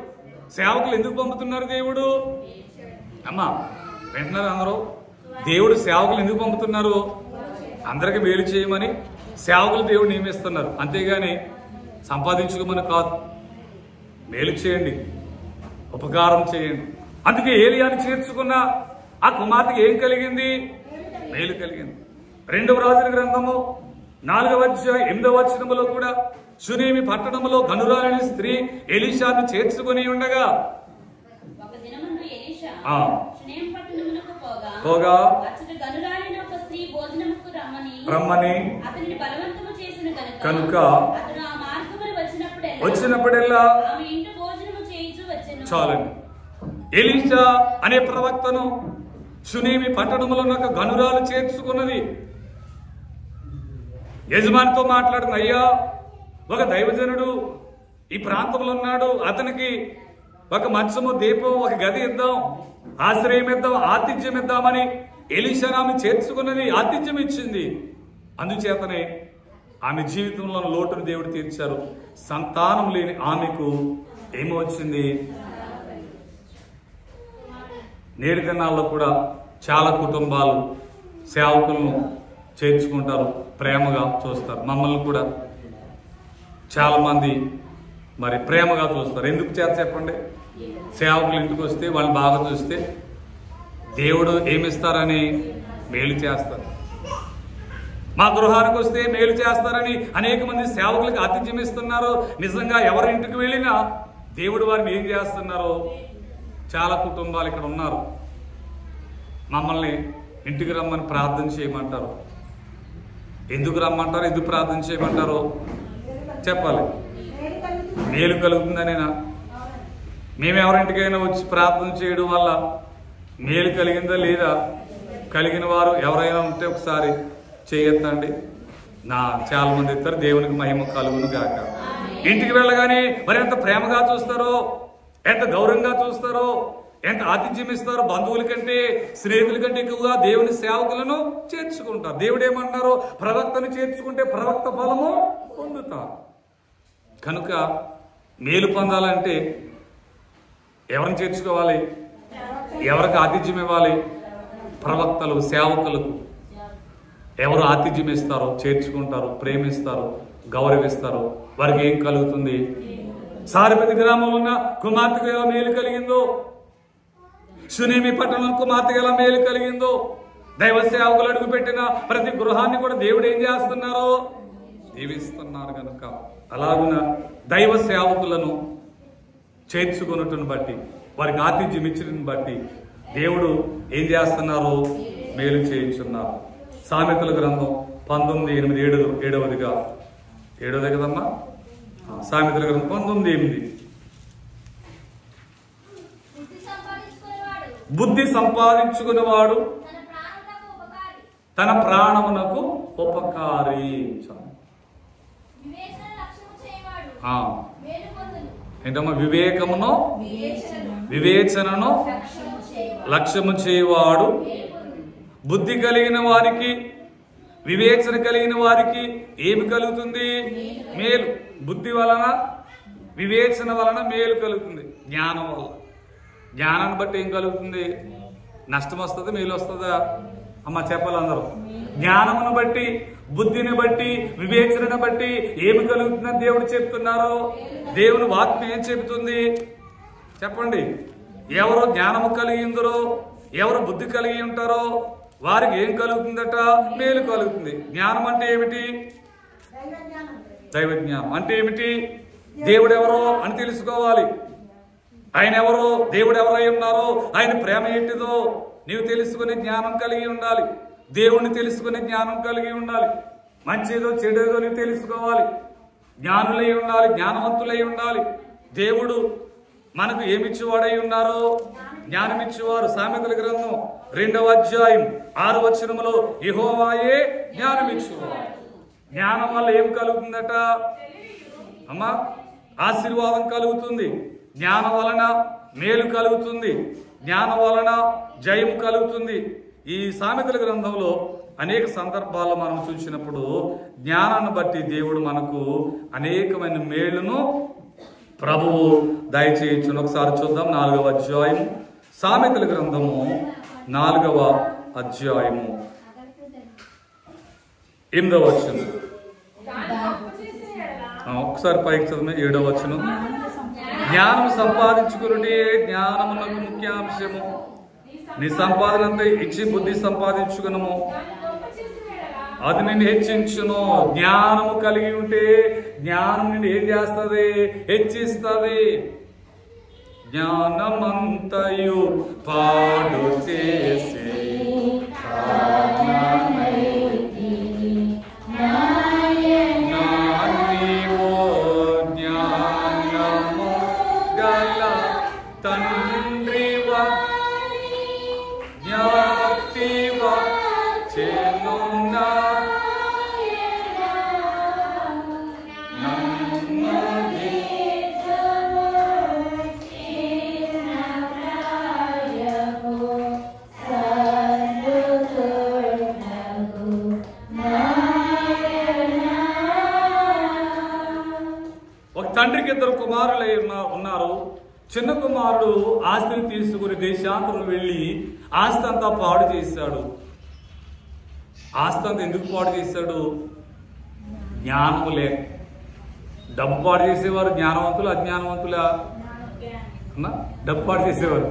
సేవకులు ఎందుకు పంపుతున్నారు? దేవుడు అమ్మా వింటున్నారు అందరూ? దేవుడు సేవకులు ఎందుకు పంపుతున్నారు? అందరికి మేలు చేయమని సేవకులు దేవుడు నియమిస్తున్నారు. అంతేగాని సంపాదించుకోమని కాదు. మేలు చేయండి, ఉపకారం చేయండి. అందుకే ఏలియాని చేర్చుకున్న ఆ కుమార్తెకి ఏం కలిగింది? మేలు కలిగింది. 2వ రాజుల గ్రంథము 4వ అధ్యాయం 8వ వచనములో కూడా షూనేమి పట్టణములో గనురాలిన స్త్రీ ఎలీషాను చేర్చుకుని ఉండగా రమ్మని కనుక వచ్చినప్పుడల్లా చాలండి. ఎలీషా అనే ప్రవక్తను షూనేమి పట్టణంలో ఒక గనురాలు చేర్చుకున్నది. యజమానితో మాట్లాడింది, అయ్యా ఒక దైవజనుడు ఈ ప్రాంతంలో ఉన్నాడు, అతనికి ఒక మంచము, దీపం, ఒక గది ఇద్దాం, ఆశ్రయం ఇద్దాం, ఆతిథ్యం ఇద్దామని ఎలీషా ఆమె చేర్చుకున్నది, ఆతిథ్యం ఇచ్చింది. అందుచేతనే ఆమె జీవితంలో లోటును దేవుడు తీర్చారు. సంతానం లేని ఆమెకు ఏమో వచ్చింది? నేటి దినాల్లో కూడా చాలా కుటుంబాలు సేవకులను చేర్చుకుంటారు, ప్రేమగా చూస్తారు. మమ్మల్ని కూడా చాలా మంది మరి ప్రేమగా చూస్తారు. ఎందుకు చేత చెప్పండి? సేవకులు ఇంటికి వస్తే వాళ్ళు బాగా చూస్తే దేవుడు ఏమిస్తారని మేలు చేస్తారు. మా గృహానికి వస్తే మేలు చేస్తారని అనేక మంది సేవకులకు ఆతిథ్యం ఇస్తున్నారు. నిజంగా ఎవరి ఇంటికి వెళ్ళినా దేవుడు వారిని ఏం చేస్తున్నారో చాలా కుటుంబాలు ఇక్కడ ఉన్నారు. మమ్మల్ని ఇంటికి రమ్మని ప్రార్థన చేయమంటారు. ఎందుకు రమ్మంటారు? ఎందుకు ప్రార్థన చేయమంటారు? చెప్పాలి. మేలు కలుగుతుందనేనా? మేము ఎవరింటికైనా వచ్చి ప్రార్థన చేయడం వల్ల మేలు కలిగిందా లేదా? కలిగిన వారు ఎవరైనా ఉంటే ఒకసారి చేయొద్దండి. చాలా మంది ఇస్తారు. దేవునికి మహిమ కలుగును గాక. ఇంటికి వెళ్ళగానే మరి ఎంత ప్రేమగా చూస్తారో, ఎంత గౌరవంగా చూస్తారో, ఎంత ఆతిథ్యం ఇస్తారు. బంధువుల కంటే స్నేహితుల కంటే ఎక్కువగా దేవుని సేవకులను చేర్చుకుంటారు. దేవుడు ఏమంటారు? ప్రవక్తను చేర్చుకుంటే ప్రవక్త ఫలము పొందుతారు. కనుక మేలు పొందాలంటే ఎవరిని చేర్చుకోవాలి? ఎవరికి ఆతిథ్యం ఇవ్వాలి? ప్రవక్తలు, సేవకులకు. ఎవరు ఆతిథ్యం ఇస్తారో, చేర్చుకుంటారు, ప్రేమిస్తారు, గౌరవిస్తారు, వారికి ఏం కలుగుతుంది? సారెపతి గ్రామంలో ఉన్న కుమార్తెకు ఎలా మేలు కలిగిందో, సునేమి పట్టణం కుమార్తెకు ఎలా మేలు కలిగిందో, దైవ సేవకులు అడుగు పెట్టిన ప్రతి గృహాన్ని కూడా దేవుడు ఏం చేస్తున్నారో దీవిస్తున్నారు. కనుక అలాగున దైవ సేవకులను చేర్చుకున్నట్టును బట్టి, వారికి ఆతిథ్యం ఇచ్చినని బట్టి దేవుడు ఏం చేస్తున్నారు? మేలు చేయించున్నారు. సామెతల గ్రంథం 19:8 7 కదమ్మా. సామెతల గ్రంథం 19:8 బుద్ధి సంపాదించుకునేవాడు తన ప్రాణమునకు ఉపకారి. ఏంటమ్మా? వివేచనను లక్ష్యము చేయవాడు. బుద్ధి కలిగిన వారికి, వివేచన కలిగిన వారికి ఏమి కలుగుతుంది? మేలు. బుద్ధి వలన, వివేచన వలన మేలు కలుగుతుంది. జ్ఞానం వల్ల. జ్ఞానాన్ని బట్టి ఏం కలుగుతుంది? నష్టం వస్తుంది, మేలు వస్తుందా? అమ్మ చెప్పాలి అందరూ. జ్ఞానమును బట్టి, బుద్ధిని బట్టి, వివేచనను బట్టి ఏమి కలుగుతుందని దేవుడు చెప్తున్నారు. దేవుని వాక్యం ఏం చెబుతుంది చెప్పండి? ఎవరు జ్ఞానము కలిగి ఉందరో, ఎవరు బుద్ధి కలిగి ఉంటారో వారికి ఏం కలుగుతుందట? మేలు కలుగుతుంది. జ్ఞానం అంటే ఏమిటి? దైవ జ్ఞానం అంటే ఏమిటి? దేవుడు ఎవరో అని తెలుసుకోవాలి. ఆయన ఎవరో, దేవుడు ఎవరై ఉన్నారో, ఆయన ప్రేమ ఏంటిదో నీవు తెలుసుకునే జ్ఞానం కలిగి ఉండాలి. దేవుణ్ణి తెలుసుకునే జ్ఞానం కలిగి ఉండాలి. మంచిదో చెడేదో నీవు తెలుసుకోవాలి. జ్ఞానులై ఉండాలి, జ్ఞానవంతులై ఉండాలి. దేవుడు మనకు ఏమిచ్చేవాడై ఉన్నారో జ్ఞానమిచ్చేవారు. సామెతల గ్రంథం 2:6 యెహోవాయే జ్ఞానమిచ్చేవాడు. జ్ఞానం వల్ల ఏం కలుగుతుందట అమ్మా? ఆశీర్వాదం కలుగుతుంది. జ్ఞానం వలన మేలు కలుగుతుంది. జ్ఞానం వలన జయం కలుగుతుంది. ఈ సామెతల గ్రంథంలో అనేక సందర్భాల్లో మనం చూసినప్పుడు జ్ఞానాన్ని బట్టి దేవుడు మనకు అనేకమైన మేలును ప్రభువు దయచేయచ్చును. ఒకసారి చూద్దాం. 4వ అధ్యాయం సామెతల గ్రంథము 4వ అధ్యాయము 8వ వచనం. ఒకసారి పైకి చదివి 7వ వచనం. జ్ఞానం సంపాదించుకునే జ్ఞానమునకు ముఖ్యాంశము. నీ సంపాదన అంతా ఇచ్చి బుద్ధి సంపాదించుకునము, అది నిన్ను హెచ్చించును. జ్ఞానము కలిగి ఉంటే జ్ఞానం నిన్ను ఏం చేస్తుంది? హెచ్చిస్తుంది. జ్ఞానమంతయు పాడు చేసే జ్ఞానము గల తండ్రివ జ్ఞాతివ చెనునా తండ్రికి 2 కుమారులై ఉన్నారు. చిన్న కుమారుడు ఆస్తిని తీసుకుని దేశాంతరం వెళ్ళి ఆస్తి అంతా పాడు చేశాడు. ఆస్తి అంతా ఎందుకు పాడు చేశాడు? జ్ఞానము లేక. డబ్బు పాడు చేసేవారు జ్ఞానవంతులు, అజ్ఞానవంతులా? డబ్బు పాడు చేసేవారు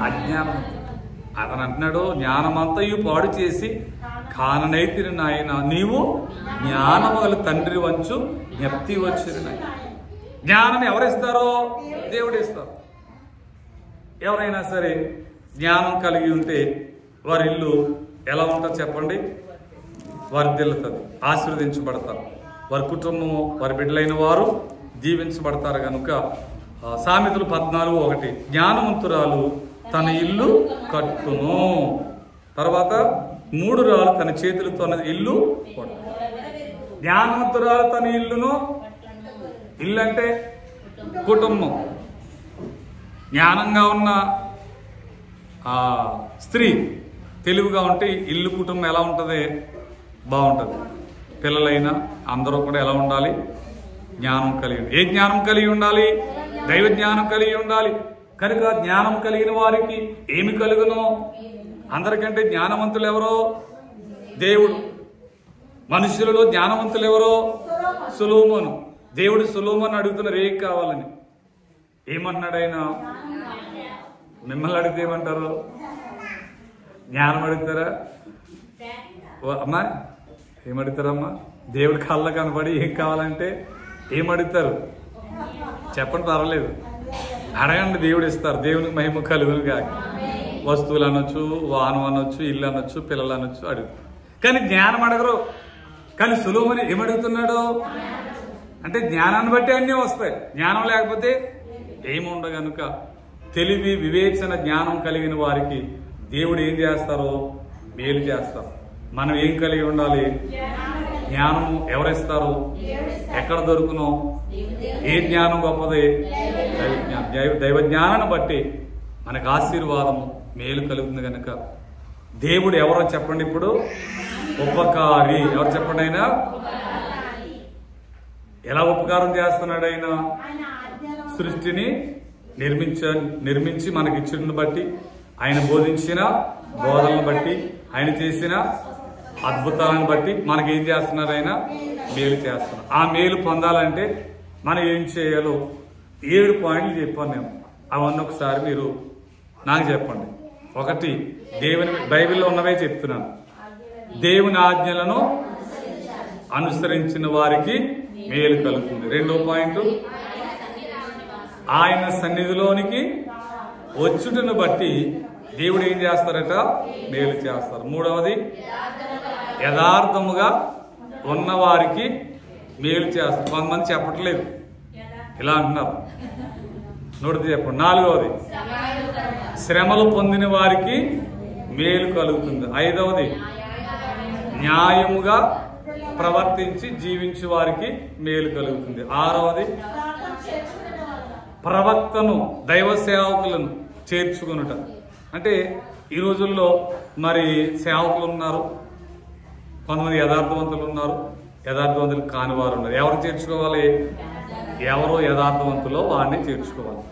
అజ్ఞానవంతులు. అతను అంటున్నాడు, జ్ఞానమంతయు పాడు చేసి కాననైతిని నాయన, నీవు జ్ఞానము గల తండ్రి వంచు జ్ఞప్తి వచ్చిన నాయన. జ్ఞానం ఎవరిస్తారో? దేవుడు ఇస్తారు. ఎవరైనా సరే జ్ఞానం కలిగి ఉంటే వారి ఇల్లు ఎలా ఉంటుందో చెప్పండి? వర్ధిల్లుతుంది, ఆశీర్వదించబడతారు. వారి కుటుంబము, వారి బిడ్డలైన వారు దీవించబడతారు. కనుక సామెతలు 14:1 జ్ఞానవంతురాలు తన ఇల్లు కట్టును. తర్వాత 3 రాళ్ళు తన చేతులతో ఇల్లు కొట్టు. జ్ఞానవంతురాలు తన ఇల్లును, ఇల్లు అంటే కుటుంబం. జ్ఞానంగా ఉన్న ఆ స్త్రీ తెలివిగా ఉంటే ఇల్లు కుటుంబం ఎలా ఉంటుంది? బాగుంటుంది. పిల్లలైనా అందరూ కూడా ఎలా ఉండాలి? జ్ఞానం కలిగి. ఏ జ్ఞానం కలిగి ఉండాలి? దైవ జ్ఞానం కలిగి ఉండాలి. కనుక జ్ఞానం కలిగిన వారికి ఏమి కలుగును? అందరికంటే జ్ఞానవంతులు ఎవరో? దేవుడు. మనుషులలో జ్ఞానవంతులు ఎవరో? సొలొమోను. దేవుడు సొలొమోను అడుగుతున్నారు ఏం కావాలని. ఏమన్నాడైనా? మిమ్మల్ని అడిగితే ఏమంటారు? జ్ఞానం అడుగుతారా? అమ్మా ఏమడుగుతారమ్మా? దేవుడి కళ్ళ కనపడి ఏం కావాలంటే ఏమడుగుతారు? చెప్పండి, పర్వాలేదు, అడగండి, దేవుడు ఇస్తారు. దేవునికి మహిమ కలుగును కాక. వస్తువులు అనొచ్చు, వాహనం అనొచ్చు, ఇల్లు అనొచ్చు, పిల్లలు అనొచ్చు, అడుగుతారు. కానీ జ్ఞానం అడగరు. కానీ సొలొమోను ఏమడుగుతున్నాడు అంటే జ్ఞానాన్ని బట్టి అన్నీ వస్తాయి. జ్ఞానం లేకపోతే ఏముండదు. కనుక తెలివి, వివేచన, జ్ఞానం కలిగిన వారికి దేవుడు ఏం చేస్తారో మేలు చేస్తారు. మనం ఏం కలిగి ఉండాలి? జ్ఞానము ఎవరిస్తారు? ఎక్కడ దొరుకునో? ఏ జ్ఞానం గొప్పది? దైవ జ్ఞానాన్ని బట్టి మనకు ఆశీర్వాదము, మేలు కలుగుతుంది. కనుక దేవుడు ఎవరో చెప్పండి ఇప్పుడు? ఉపకారి. ఎవరు చెప్పండి? ఆయన ఎలా ఉపకారం చేస్తున్నాడు? ఆయన సృష్టిని నిర్మించి మనకిచ్చిన బట్టి, ఆయన బోధించిన బోధనను బట్టి, ఆయన చేసిన అద్భుతాలను బట్టి మనకి ఏం చేస్తున్నారు? ఆయన మేలు చేస్తున్నారు. ఆ మేలు పొందాలంటే మనం ఏం చేయాలో 7 పాయింట్లు చెప్పాను నేను. అవన్నీ ఒకసారి మీరు నాకు చెప్పండి. 1, దేవుని బైబిల్లో ఉన్నవే చెప్తున్నాను. దేవుని ఆజ్ఞలను అనుసరించిన వారికి మేలు కలుగుతుంది. 2వ పాయింట్, ఆయన సన్నిధిలోనికి వచ్చుటను బట్టి దేవుడు ఏం చేస్తారట? మేలు చేస్తారు. 3వది, యథార్థముగా ఉన్నవారికి మేలు చేస్తారు. కొంతమంది చెప్పట్లేదు, ఇలా అంటున్నారు. నోటితో చెప్పండి. 4వది, శ్రమలు పొందిన వారికి మేలు కలుగుతుంది. 5వది, న్యాయముగా ప్రవర్తించి జీవించే వారికి మేలు కలుగుతుంది. 6వది, ప్రవక్తను, దైవ సేవకులను చేర్చుకునుట. అంటే ఈ రోజుల్లో మరి సేవకులు ఉన్నారు, కొంతమంది యథార్థవంతులు ఉన్నారు, యథార్థవంతులు కాని వారు ఉన్నారు. ఎవరు చేర్చుకోవాలి? ఎవరో యథార్థవంతులో వారిని చేర్చుకోవాలి.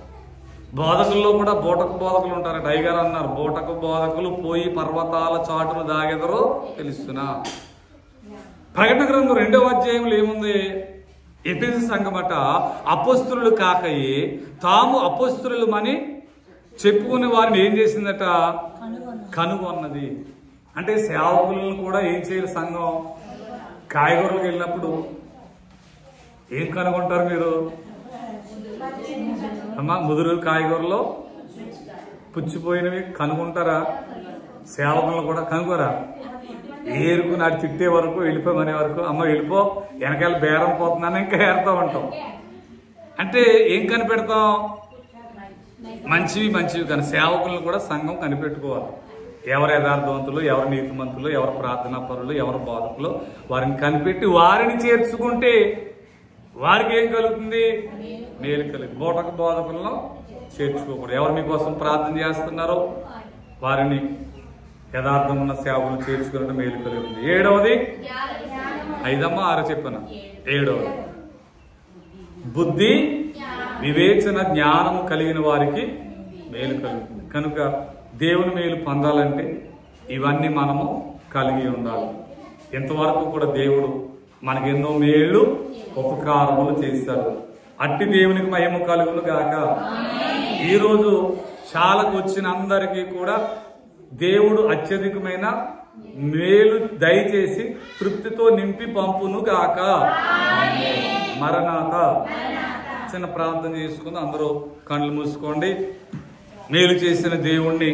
బోధకుల్లో కూడా బోటకు బోధకులు ఉంటారు. టైగర్ అన్నారు, బోటకు బోధకులు పోయి పర్వతాల చాటును దాగెదరో తెలుస్తున్నా. ప్రకటన గ్రంథం 2వ అధ్యాయంలో ఏముంది? ఎఫెసు సంఘమట అపోస్తులు కాకయే తాము అపోస్తులమని చెప్పుకునే వారిని ఏం చేసిందట? కనుగొన్నది. అంటే సేవకులను కూడా ఏం చేయాలి సంఘం? కాయగూరలకు వెళ్ళినప్పుడు ఏం కనుగొంటారు మీరు? అమ్మా, ముదురు కాయగూరలో పుచ్చిపోయినవి కనుగొంటారా? సేవకులను కూడా కనుగోరా? ఏరుకు నాటి తిట్టే వరకు, వెళ్ళిపోమనే వరకు, అమ్మ వెళ్ళిపో, వెనకాల బేరం పోతుందని ఇంకా ఏరుతూ ఉంటాం. అంటే ఏం కనిపెడతాం? మంచివి కానీ సేవకులను కూడా సంఘం కనిపెట్టుకోవాలి. ఎవరు యథార్థవంతులు, ఎవరు నీతిమంతులు, ఎవరు ప్రార్థనా పరులు, ఎవరు బోధకులు, వారిని కనిపెట్టి వారిని చేర్చుకుంటే వారికి ఏం కలుగుతుంది? మేలు కలుగుతుంది. బోటకు బోధకులను చేర్చుకోకూడదు. ఎవరు మీకోసం ప్రార్థన చేస్తున్నారో వారిని యథార్థం ఉన్న సేవకులు చేర్చుకున్నట్టు మేలు కలుగుతుంది. 7వది, 5 6 చెప్పాను. 7వది, బుద్ధి, వివేచన, జ్ఞానము కలిగిన వారికి మేలు కలుగుతుంది. కనుక దేవుని మేలు పొందాలంటే ఇవన్నీ మనము కలిగి ఉండాలి. ఇంతవరకు కూడా దేవుడు మనకి ఎన్నో మేళ్లు, ఉపకారములు చేశారు. అట్టి దేవునికి మహిమ కలుగును గాక. ఈరోజు శాలకు వచ్చిన అందరికీ కూడా దేవుడు అత్యధికమైన మేలు దయచేసి తృప్తితో నింపి పంపును గాక. మరణాత. చిన్న ప్రార్థన చేసుకుని అందరూ కళ్ళు మూసుకోండి. మేలు చేసిన దేవుణ్ణి